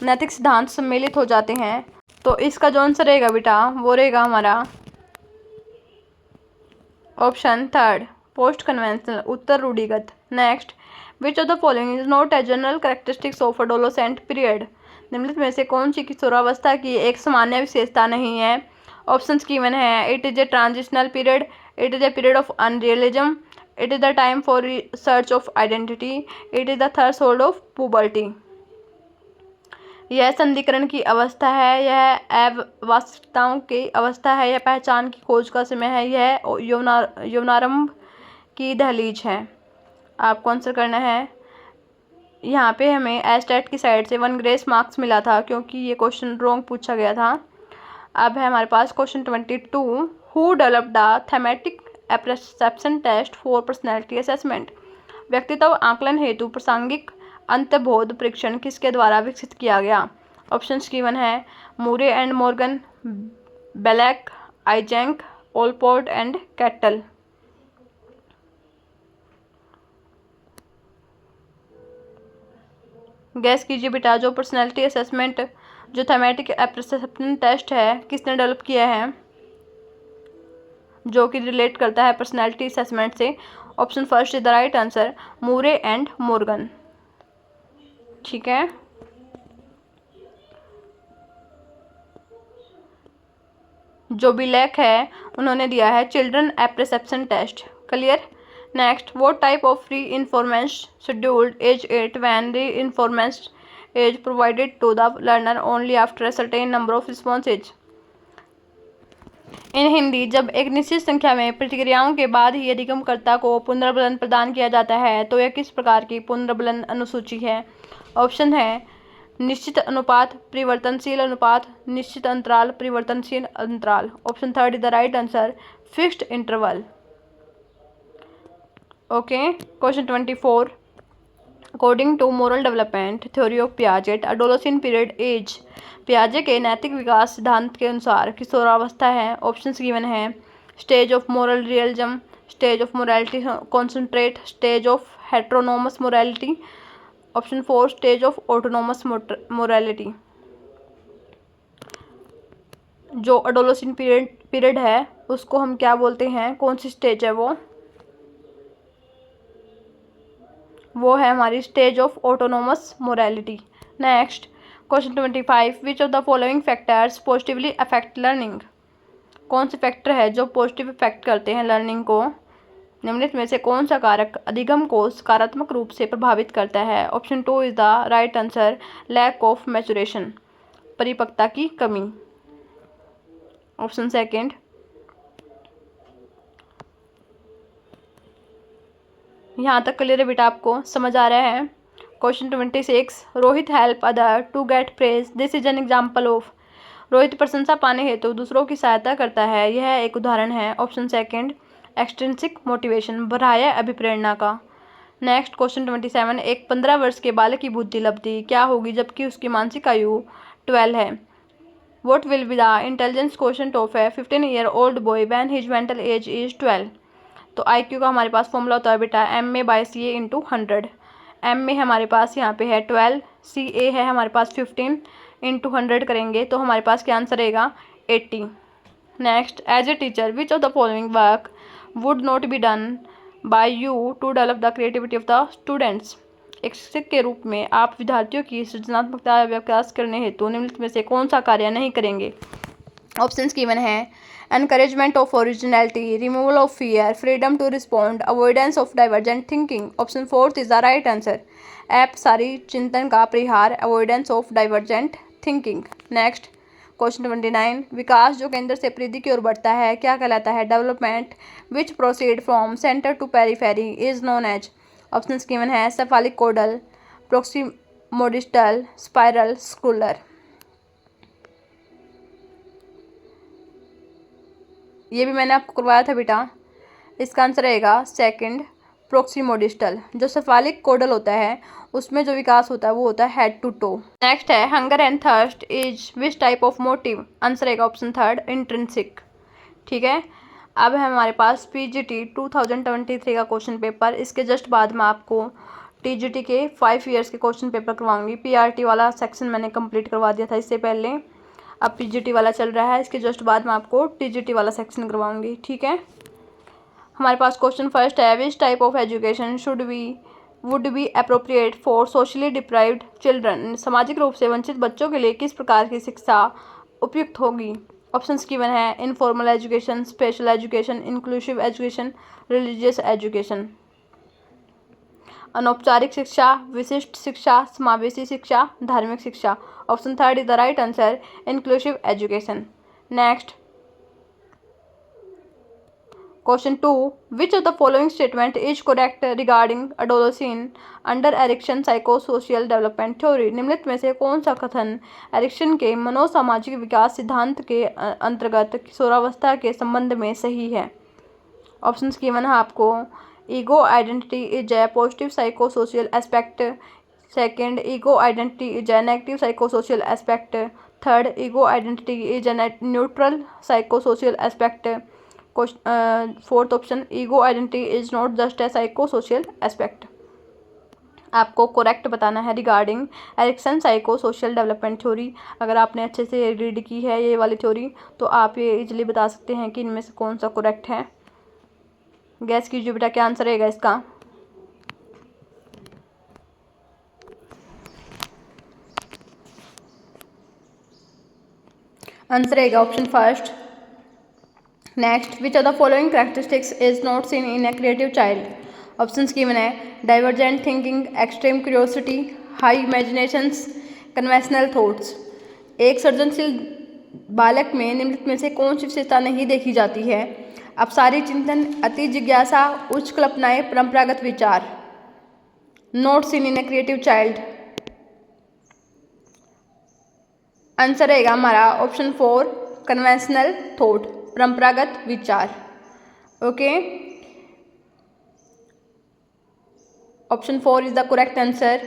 नैतिक सिद्धांत सम्मिलित हो जाते हैं? तो इसका जो आंसर रहेगा बेटा वो रहेगा हमारा ऑप्शन थर्ड, पोस्ट कन्वेंशनल, उत्तर रूढ़िगत। Next, which of the following is not a general characteristics of adolescent period. निम्नलिखित में से कौन सी किशोरावस्था की एक सामान्य विशेषता नहीं है? ऑप्शंस गिवन है it is a transitional period, it is a period of unrealism, it is the time for search of identity, it is the threshold of puberty. यह संधिकरण की अवस्था है, यह अवास्तविकताओं की अवस्था है, यह पहचान की खोज का समय है, यह यौवनारंभ की दहलीज है। आपको आंसर करना है। यहाँ पे हमें एस्टेट की साइड से 1 ग्रेस मार्क्स मिला था क्योंकि ये क्वेश्चन रॉन्ग पूछा गया था। अब है हमारे पास question 22, who developed the thematic perception test for personality assessment. व्यक्तित्व आकलन हेतु प्रासंगिक अंतर्बोध परीक्षण किसके द्वारा विकसित किया गया? ऑप्शंस गिवन है Murray and Morgan, Bellak, Eysenck, Allport and Cattell. Guess कीजिए बेटा, जो पर्सनैलिटी असेसमेंट जो थेमेटिक परसेप्शन टेस्ट है किसने डेवलप किया है जो कि रिलेट करता है पर्सनैलिटी असेसमेंट से? Option first is the right answer, Murray and Morgan. ठीक है, जो बिलेक है उन्होंने दिया है children perception test. Clear. Next, what type of reinforcement scheduled is it when reinforcement is provided to the learner only after a certain number of responses. In Hindi, जब एक निश्चित संख्या में प्रतिक्रियाओं के बाद ही अधिगमकर्ता को पुनर्बलन प्रदान किया जाता है तो यह किस प्रकार की पुनर्बलन अनुसूची है? ऑप्शन है निश्चित अनुपात, परिवर्तनशील अनुपात, निश्चित अंतराल, परिवर्तनशील अंतराल। Option third is the right answer, fixed interval. Okay, question 24, according to moral development theory of Piaget adolescent period age. पियाजे के नैतिक विकास सिद्धांत के अनुसार किशोरावस्था है। ऑप्शंस गिवन है stage of moral realism, stage of morality concentrate, stage of heteronomous morality. Option 4 stage of autonomous morality. जो एडोलेसेंट पीरियड है उसको हम क्या बोलते हैं? कौन सी स्टेज है वो है हमारी stage of autonomous morality. Next, question 25, which of the following factors positively affect learning. कौन से फैक्टर है जो पॉजिटिव इफेक्ट करते हैं लर्निंग को? निम्नलिखित में से कौन सा कारक अधिगम को सकारात्मक रूप से प्रभावित करता है? Option 2 is the right answer, lack of maturation, परिपक्वता की कमी। Option second. यहाँ तक क्लियर है बेटा, आपको समझ आ रहा है? Question 26, Rohit help other to get praise, this is an example of. Rohit प्रशंसा पाने हेतु दूसरों की सहायता करता है, यह एक उदाहरण है। ऑप्शन सेकेंड, एक्सट्रिंसिक मोटिवेशन, बाह्य अभिप्रेरणा का। नेक्स्ट, क्वेश्चन 27, एक 15 वर्ष के बालक की बुद्धि लब्धि क्या होगी जबकि उसकी मानसिक आयु 12 है? What will be the intelligence quotient of a 15-year-old boy when his mental age is 12? तो IQ का हमारे पास फॉर्मूला होता है बेटा MA/CA × 100। M में हमारे पास यहाँ पे है 12, CA है हमारे पास 15, इंटू 100 करेंगे तो हमारे पास क्या आंसर रहेगा 80। Next, as a teacher which of the following work would not be done by you to develop the creativity of the students. एक शिक्षक के रूप में आप विद्यार्थियों की सृजनात्मकता विकास करने हेतु निम्नलिखित में से कौन सा कार्य नहीं करेंगे। ऑप्शंस गिवन है encouragement of originality, removal of fear, freedom to respond, avoidance of divergent thinking. Option 4 is the right answer. ऐप सारी चिंतन का परिहार, avoidance of divergent thinking. Next, question 29, विकास जो केंद्र से परिधि की ओर बढ़ता है क्या कहलाता है। Development which proceed from center to periphery is known as. Option given है सेफालिक कोडल, प्रोक्सीमोडिस्टल, स्पाइरल, स्क्रूलर। ये भी मैंने आपको करवाया था बेटा। इसका आंसर रहेगा सेकंड, प्रोक्सीमोडिस्टल। जो सेफालिक कोडल होता है उसमें जो विकास होता है वो होता है हेड टू टो। नेक्स्ट है hunger and thirst is which type of motive. Answer रहेगा ऑप्शन थर्ड, इंट्रिंसिक। ठीक है, अब है हमारे पास पीजीटी 2023 का क्वेश्चन पेपर। इसके जस्ट बाद में आपको टीजीटी के 5 ईयर्स के क्वेश्चन पेपर करवाऊंगी। पीआरटी वाला सेक्शन मैंने कंप्लीट करवा दिया था इससे पहले, अब पीजीटी वाला चल रहा है। इसके जस्ट बाद में आपको टीजीटी वाला सेक्शन करवाऊंगी। ठीक है, हमारे पास क्वेश्चन फर्स्ट है विच type of education would be appropriate for socially deprived children. सामाजिक रूप से वंचित बच्चों के लिए किस प्रकार की शिक्षा उपयुक्त होगी। ऑप्शंस गिवन है informal education, special education, inclusive education, religious education. अनौपचारिक शिक्षा, विशिष्ट शिक्षा, समावेशी शिक्षा, धार्मिक शिक्षा। Option third is the right answer, inclusive education. Next, question 2, which of the following statement is correct regarding adolescence under Erikson psychosocial development theory. निम्नलिखित में से कौन सा कथन एरिक्सन के मनोसामाजिक विकास सिद्धांत के अंतर्गत किशोरावस्था के संबंध में सही है। ऑप्शंस गिवन है आपको ego identity is a positive psychosocial aspect, second ego identity is a negative psychosocial aspect, third ego identity is a neutral psychosocial aspect, fourth option ego identity is not just a psychosocial aspect. आपको correct बताना है regarding Erikson psycho social development theory. अगर आपने अच्छे से read की है ये वाली थ्योरी तो आप ये इजीली बता सकते हैं कि इनमें से कौन सा करेक्ट है। गैस कीजिए बेटा क्या आंसर रहेगा इसका। आंसर रहेगा option first. Next, which of the following characteristics is not seen in a creative child. Options given है divergent thinking, extreme curiosity, high imaginations, conventional thoughts. एक सृजनशील बालक में निम्नलिखित में से कौन सी विशेषता नहीं देखी जाती है। अपसारी चिंतन, अति जिज्ञासा, उच्च कल्पनाएं, परंपरागत विचार। Not seen in a creative child. Answer रहेगा हमारा ऑप्शन 4, कन्वेंशनल थॉट, परंपरागत विचार। Okay, option 4 is the correct answer.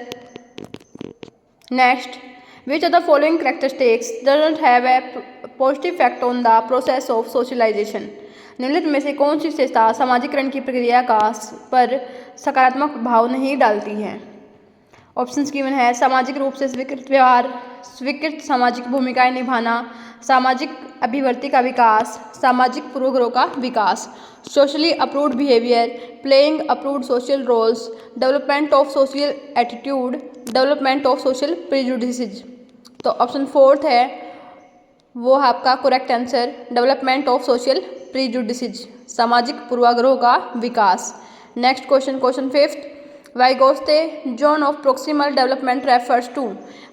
Next, which of the following characteristics doesn't have a positive effect on the process of socialization. निम्नलिखित में से कौन सी विशेषता सामाजिकरण की प्रक्रिया पर सकारात्मक प्रभाव नहीं डालती है। ऑप्शंस गिवन है सामाजिक रूप से स्वीकृत व्यवहार, स्वीकृत सामाजिक भूमिकाएं निभाना, सामाजिक अभिवृत्ति का विकास, सामाजिक पूर्वाग्रह का विकास, socially approved behaviour, playing approved social roles, development of social attitude, development of social prejudices. तो ऑप्शन 4 है वो है आपका correct answer, development of social prejudices, सामाजिक पूर्वाग्रह का विकास। Next question, question 5th, Vygotsky zone of proximal development refers to.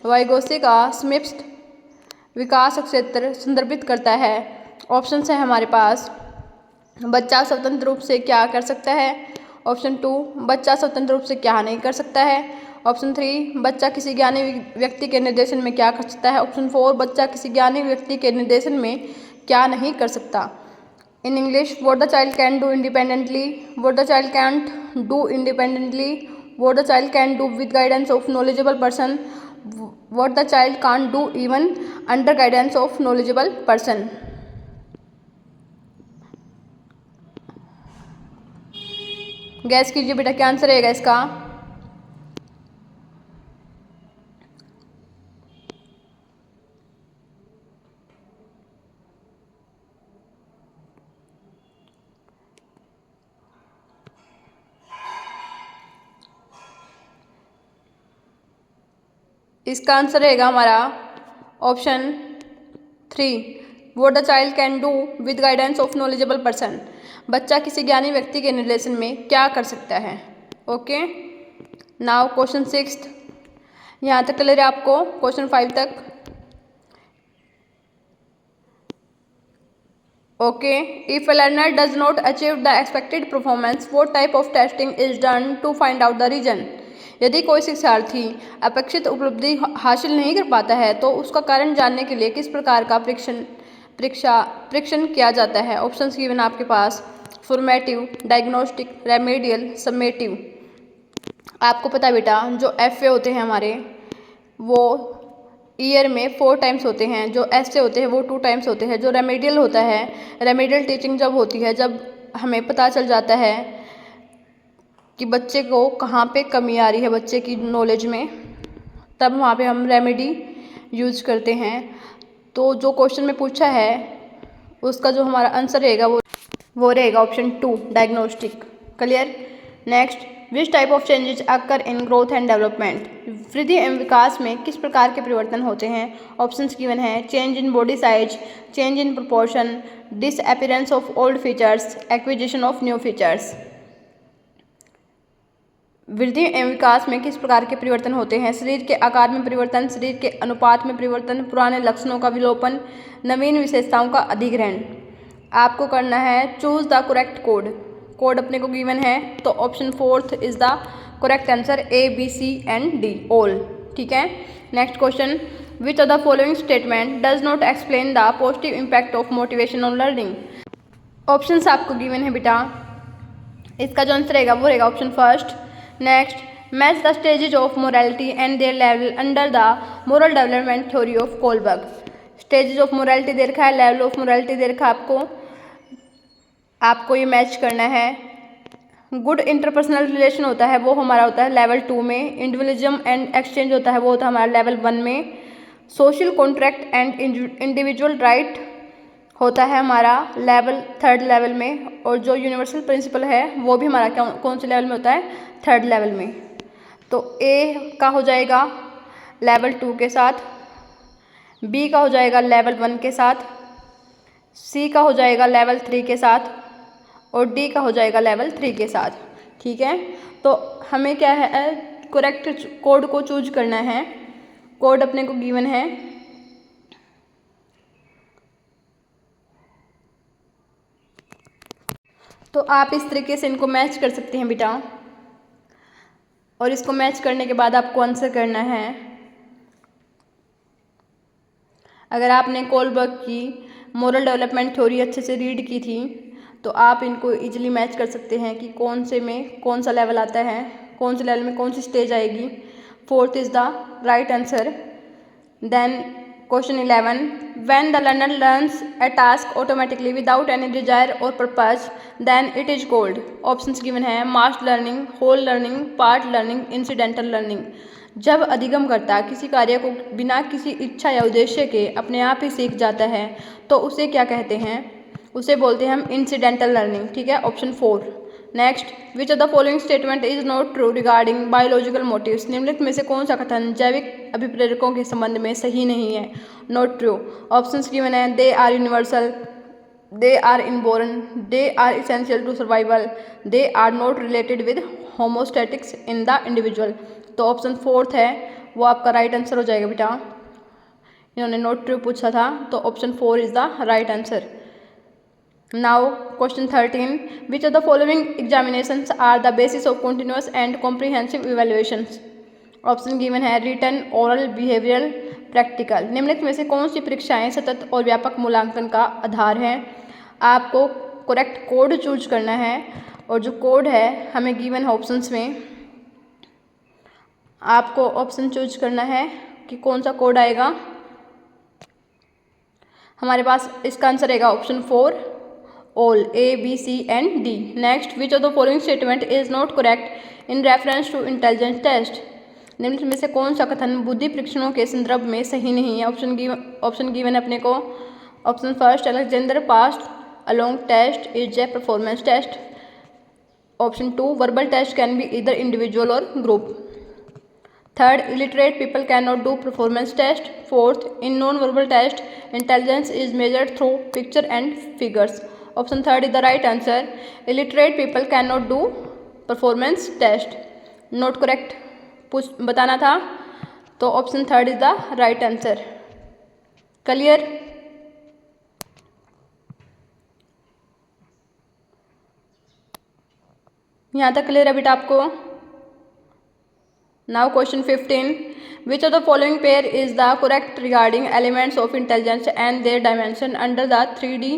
Vygotsky का समीपस्थ विकास क्षेत्र संदर्भित करता है। ऑप्शंस है हमारे पास बच्चा स्वतंत्र रूप से क्या कर सकता है, ऑप्शन 2 बच्चा स्वतंत्र रूप से क्या नहीं कर सकता है, ऑप्शन 3 बच्चा किसी ज्ञानी व्यक्ति के निर्देशन में क्या कर सकता है, ऑप्शन 4 बच्चा किसी ज्ञानी व्यक्ति के निर्देशन में क्या नहीं कर सकता। In English, what the child can do independently, what the child can't do independently, what the child can do with guidance of knowledgeable person, what the child can't do even under guidance of knowledgeable person. Gas कीजिए बेटा क्या answer रहेगा इसका। इसका answer रहेगा हमारा option 3, what the child can do with guidance of knowledgeable person. बच्चा किसी ज्ञानी व्यक्ति के निर्देशन में क्या कर सकता है। ओके, नाउ क्वेश्चन 6, यहाँ तक क्लियर है आपको, क्वेश्चन 5 तक। Okay, if a learner does not achieve the expected performance, what type of testing is done to find out the reason. यदि कोई शिक्षार्थी अपेक्षित उपलब्धि हासिल नहीं कर पाता है तो उसका कारण जानने के लिए किस प्रकार का परीक्षण किया जाता है। ऑप्शंस गिवन आपके पास, फॉर्मेटिव, डायग्नोस्टिक, रेमेडियल, समेटिव। आपको पता है बेटा, जो एफ होते हैं हमारे वो ईयर में 4 टाइम्स होते हैं, जो एस होते हैं वो 2 टाइम्स होते हैं। जो रेमेडियल होता है, रेमेडियल टीचिंग जब होती है जब हमें पता चल जाता है कि बच्चे को कहाँ पे कमी आ रही है बच्चे की नॉलेज में, तब वहाँ पे हम रेमेडी यूज करते हैं। तो जो क्वेश्चन में पूछा है उसका जो हमारा आंसर रहेगा वो रहेगा option 2, diagnostic. Clear. Next, which type of changes occur in growth and development. वृद्धि एवं विकास में किस प्रकार के परिवर्तन होते हैं। ऑप्शंस गिवन है, change in body size, change in proportion, disappearance of old features, acquisition of new features. वृद्धि एवं विकास में किस प्रकार के परिवर्तन होते हैं। शरीर के आकार में परिवर्तन, शरीर के अनुपात में परिवर्तन, पुराने लक्षणों का विलोपन, नवीन विशेषताओं का अधिग्रहण। आपको करना है चूज द करेक्ट कोड अपने को गिवन है, तो option 4 is the correct answer, A, B, C and D all. ठीक है। Next question, which of the following statement does not explain the positive impact of motivation on learning. Options आपको given है बेटा, इसका जो answer रहेगा वो रहेगा option 1। Next, match the stages of morality and their level under the moral development theory of Kohlberg. Stages of morality दे रखा है, लेवल ऑफ मोरालिटी दे रखा है आपको ये मैच करना है। गुड इंटरपर्सनल रिलेशन होता है वो हमारा होता है लेवल 2 में। इंडिविजुअलिज्म एंड एक्सचेंज होता है वो होता है हमारा लेवल 1 में। Social contract and individual right होता है हमारा लेवल 3rd लेवल में। और जो यूनिवर्सल प्रिंसिपल है वो भी हमारा कौन से लेवल में होता है, 3rd लेवल में। तो A का हो जाएगा लेवल 2 के साथ, B का हो जाएगा लेवल 1 के साथ, C का हो जाएगा लेवल 3 के साथ और D का हो जाएगा लेवल 3 के साथ। ठीक है। तो हमें क्या है, करेक्ट कोड को चूज करना है। कोड अपने को गिवन है, तो आप इस तरीके से इनको मैच कर सकते हैं बेटा। और इसको मैच करने के बाद आपको आंसर करना है। अगर आपने कोलबर्ग की मोरल डेवलपमेंट थ्योरी अच्छे से रीड की थी तो आप इनको इजीली मैच कर सकते हैं कि कौन से में कौन सा लेवल आता है, कौन से लेवल में कौन सी स्टेज आएगी। 4th is the right answer. Then question 11, when the learner learns a task automatically without any desire और purpose then it is called. Options given है, mass learning, whole learning, part learning, incidental learning. जब अधिगमकर्ता किसी कार्य को बिना किसी इच्छा या उद्देश्य के अपने आप ही सीख जाता है तो उसे क्या कहते हैं, उसे बोलते हैं हम इंसिडेंटल लर्निंग। ठीक है, option 4। Next, which of the following statement is not true regarding biological motives. निम्नलिखित में से कौन सा कथन जैविक अभिप्रेरकों के संबंध में सही नहीं है, नॉट ट्रू। ऑप्शंस गिवन है, they are universal, they are inborn, they are essential to survival, they are not related with homeostatics in the individual. तो ऑप्शन 4 है वो आपका राइट आंसर हो जाएगा बेटा। इन्होंने नॉट ट्रू पूछा था तो option 4 is the right answer. Now question 13, which of the following examinations are the basis of continuous and comprehensive evaluations. Option given है, रिटन, ओरल, बिहेवियरल, प्रैक्टिकल। निम्नलिखित में से कौन सी परीक्षाएं सतत और व्यापक मूल्यांकन का आधार है। आपको करेक्ट कोड चूज करना है और जो कोड है हमें गिवन है ऑप्शंस में। आपको ऑप्शन चूज करना है कि कौन सा कोड आएगा। हमारे पास इसका आंसर रहेगा option 4 all, A, B, C and D। Next, which of the following statement is not correct in reference to intelligence test. निम्नलिखित में से कौन सा कथन बुद्धि परीक्षणों के संदर्भ में सही नहीं है। ऑप्शन गिवन अपने को। Option 1, Alexander passed along test is a performance test. Option 2, verbal test can be either individual और group. Third, illiterate people cannot do performance test. Fourth, in non-verbal test, intelligence is measured through picture and figures. Option third is the right answer. Illiterate people cannot do performance test. Not correct पूछ बताना था, तो option third is the right answer. Clear? यहाँ तक clear है बेटा आपको? Now question 15. Which of the following pair is the correct regarding elements of intelligence and their dimension under the 3D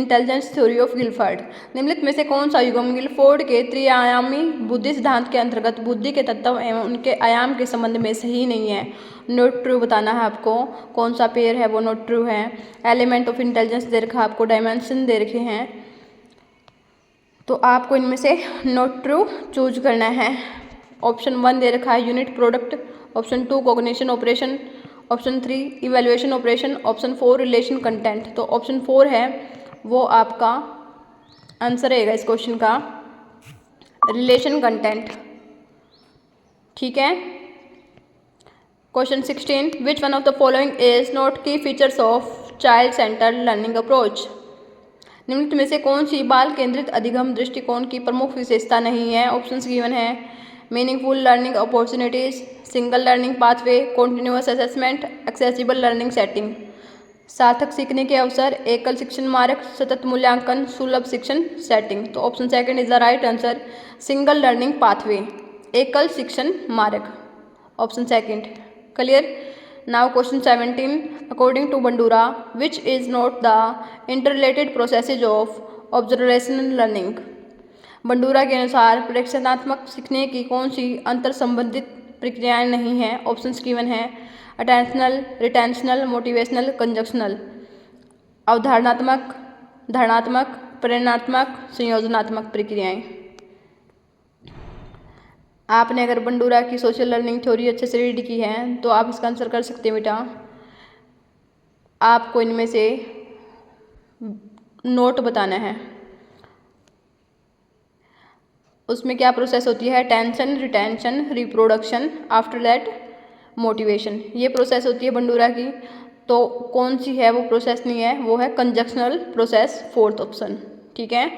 intelligence theory of Guilford? निम्नलिखित में से कौन सा युग्म गिलफोर्ड के त्रिआयामी बुद्धि सिद्धांत के अंतर्गत बुद्धि के तत्व एवं उनके आयाम के संबंध में सही नहीं है? नोट ट्रू बताना है आपको. कौन सा पेयर है वो नोट ट्रू है. एलिमेंट ऑफ इंटेलिजेंस दे रखा, आपको डायमेंशन दे रखे हैं, तो आपको इनमें से नोट ट्रू चूज करना है. ऑप्शन 1 दे रखा है unit product, option 2 cognition operation, option 3 evaluation operation, option 4 relation content. तो ऑप्शन 4 है वो आपका आंसर रहेगा इस क्वेश्चन का, रिलेशन कंटेंट. ठीक है. Question 16. Which one of the following is not key features of child centred learning approach? निम्नलिखित में से कौन सी बाल केंद्रित अधिगम दृष्टिकोण की प्रमुख विशेषता नहीं है? ऑप्शंस गिवन है. Meaningful learning opportunities, single learning pathway, continuous assessment, accessible learning setting. सार्थक सीखने के अवसर, एकल शिक्षण मार्ग, सतत मूल्यांकन, सुलभ शिक्षण सेटिंग. तो option second is the right answer. Single learning pathway, एकल शिक्षण मार्ग. Option second. Clear? Now question 17. According to Bandura which is not the interrelated processes of observational learning? Bandura के अनुसार प्रेक्षणात्मक सीखने की कौन सी अंतर संबंधित प्रक्रियाएं नहीं हैं? ऑप्शंस गिवन है. Attentional, retentional, motivational, conjunctional. अवधारणात्मक, धारणात्मक, प्रेरणात्मक, संयोजनात्मक प्रक्रियाएं. आपने अगर बंडूरा की सोशल लर्निंग थ्योरी अच्छे से रीड की है तो आप इसका आंसर कर सकते हैं बेटा. आपको इनमें से नोट बताना है. उसमें क्या प्रोसेस होती है? Tension, retention, reproduction, after that motivation. ये प्रोसेस होती है बंडूरा की. तो कौन सी है वो प्रोसेस नहीं है, वो है कंजक्शनल प्रोसेस, फोर्थ ऑप्शन. ठीक है.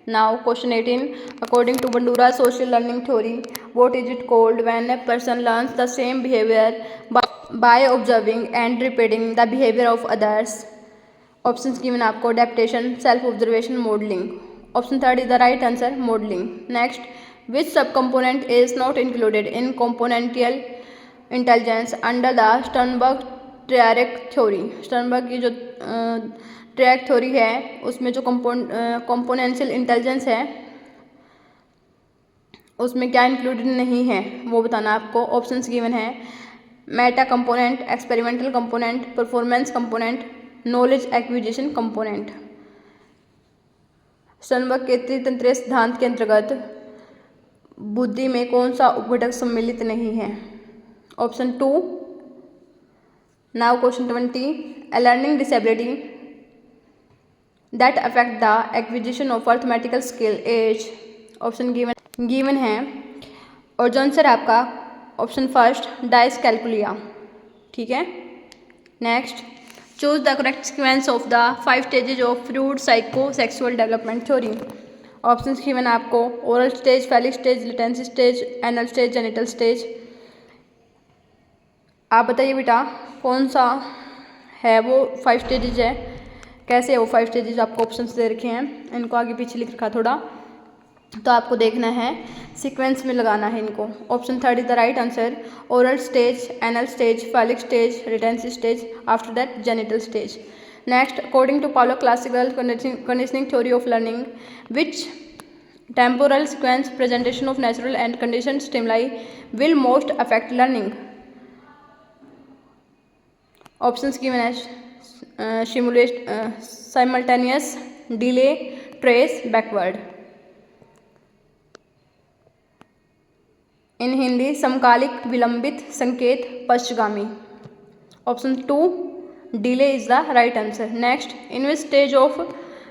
Now question 18. According to Bandura social learning theory what is it called when a person learns the same behaviour by observing and repeating the behaviour of others? Options given आपको. Adaptation, self observation, modelling. Option third is the right answer, modeling. Next, which subcomponent is not included in componential intelligence under the Sternberg-Triarch theory? Sternberg की जो track theory है उसमें जो componential intelligence है उसमें क्या included नहीं है वो बताना आपको. ऑप्शंस गिवन है. Meta component, experimental component, performance component, knowledge acquisition component. Sternberg के त्रितंत्रीय सिद्धांत के अंतर्गत बुद्धि में कौन सा उपघटक सम्मिलित नहीं है? Option 2. Now question 20. A learning disability that affect the acquisition of arithmetical skill as. Option given है. और जो आंसर आपका ऑप्शन फर्स्ट, डाइसकैल्कुलिया. ठीक है. Next, choose the correct sequence of the 5 stages of Freud psychosexual development theory. Options given आपको. Oral stage, phallic stage, latency stage, anal stage, genital stage. आप बताइए बेटा कौन सा है वो 5 स्टेजेज है? कैसे है वो 5 स्टेजेज? आपको ऑप्शंस दे रखे हैं, इनको आगे पीछे लिख रखा थोड़ा, तो आपको देखना है, सीक्वेंस में लगाना है इनको. Option third is the right answer. Oral stage, anal stage, phallic stage, latency stage, after that genital stage. Next, according to Pavlov classical conditioning theory of learning which temporal sequence presentation of natural and condition stimuli will most affect learning? Options given है. Simultaneous, delay, trace, backward. In Hindi समकालिक, विलंबित, संकेत, पश्चगामी. Option 2 delay is the right answer. Next, in which stage of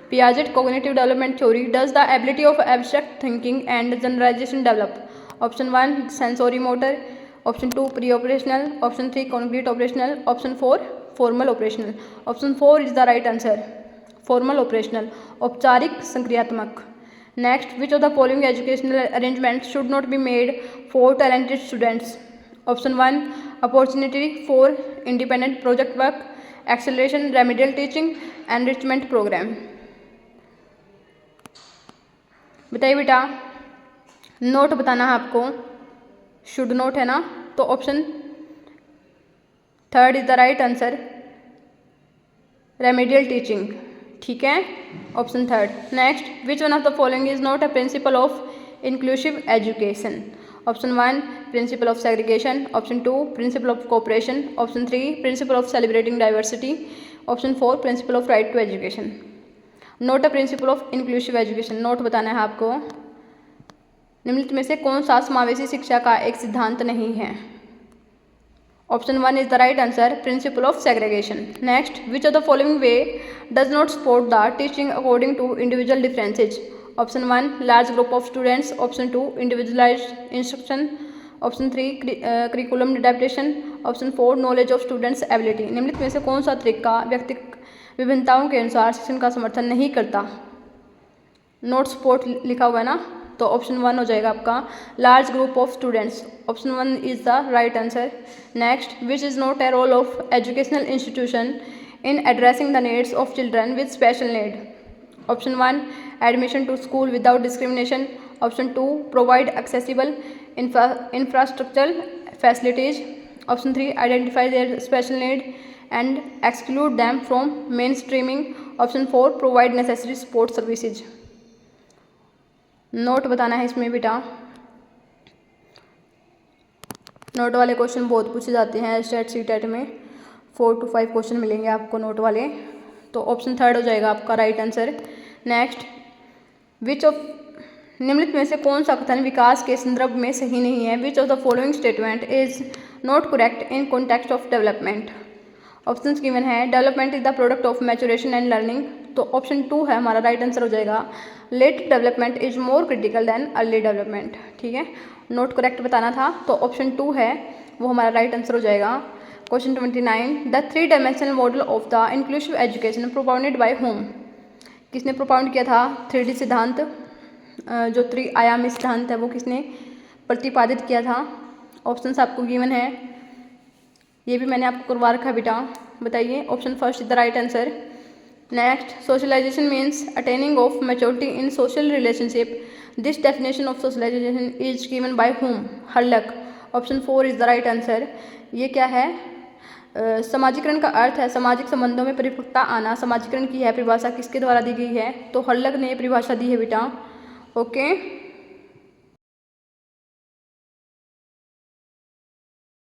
Piaget cognitive development theory does the ability of abstract thinking and generalisation develop? Option 1 sensory motor, option 2 pre operational, option 3 concrete operational, option 4 formal operational. Option 4 is the right answer, formal operational, औपचारिक संक्रियात्मक। Next, which of the following educational arrangement should not be made for talented students. Option 1 opportunity for independent project work, acceleration remedial teaching, enrichment programme. बताइए बेटा, note बताना है आपको, should note है ना, तो option 3 is the right answer, remedial teaching. ठीक है, option 3। Next, which one of the following is not a principle of inclusive education. Option 1 principle of segregation, option 2 principle of cooperation, option 3 principle of celebrating diversity, option 4 principle of right to education. Note a principle of inclusive education, note बताना है आपको, निम्नलिखित में से कौन सा समावेशी शिक्षा का एक सिद्धांत नहीं है। Option 1 is the right answer, principle of segregation. Next, which of the following way does not support the teaching according to individual differences. Option 1 large group of students, option 2 individualised instruction, option 3 curriculum adaptation, option 4 knowledge of students ability. निम्नलिखित में से कौन सा तरीका व्यक्तिगत विभिन्नताओं के अनुसार शिक्षण का समर्थन नहीं करता। नोट सपोर्ट लिखा हुआ है ना, तो ऑप्शन 1 हो जाएगा आपका, large group of students. Option 1 is the right answer. Next, which is not a role of educational institution in addressing the needs of children with special need. Option 1 admission to school without discrimination, option 2 provide accessible infrastructural facilities, option 3 identify their special need and exclude them from mainstreaming, option 4 provide necessary support services। Note बताना है इसमें बेटा, note वाले question बहुत पूछे जाते हैं state CTET में, 4 to 5 क्वेश्चन मिलेंगे आपको नोट वाले, तो ऑप्शन 3 हो जाएगा आपका right answer. Next, which of निम्नलिखित में से कौन सा कथन विकास के संदर्भ में सही नहीं है। Which of the following statement is not correct in context of development. Options given है, development is the product of maturation and learning, तो ऑप्शन 2 है हमारा राइट आंसर हो जाएगा, late development is more critical than early development. ठीक है, note correct बताना था, तो ऑप्शन 2 है वो हमारा राइट आंसर हो जाएगा। Question 29, the 3 dimensional model of the inclusive education propounded bye home. किसने प्रोपाउंड किया था 3D सिद्धांत, जो त्रिआयामी सिद्धांत है वो किसने प्रतिपादित किया था। ऑप्शंस आपको गिवन है, ये भी मैंने आपको करवा रखा है बेटा, बताइए। Option 1 is the right answer. Next, socialisation means attaining of maturity in social relationship, this definition of socialisation is given by होम, Hurlock. Option 4 is the right answer. ये क्या है, समाजीकरण का अर्थ है सामाजिक संबंधों में परिपक्वता आना। समाजीकरण की है परिभाषा किसके द्वारा दी गई है, तो हल्लक ने परिभाषा दी है बेटा। ओके।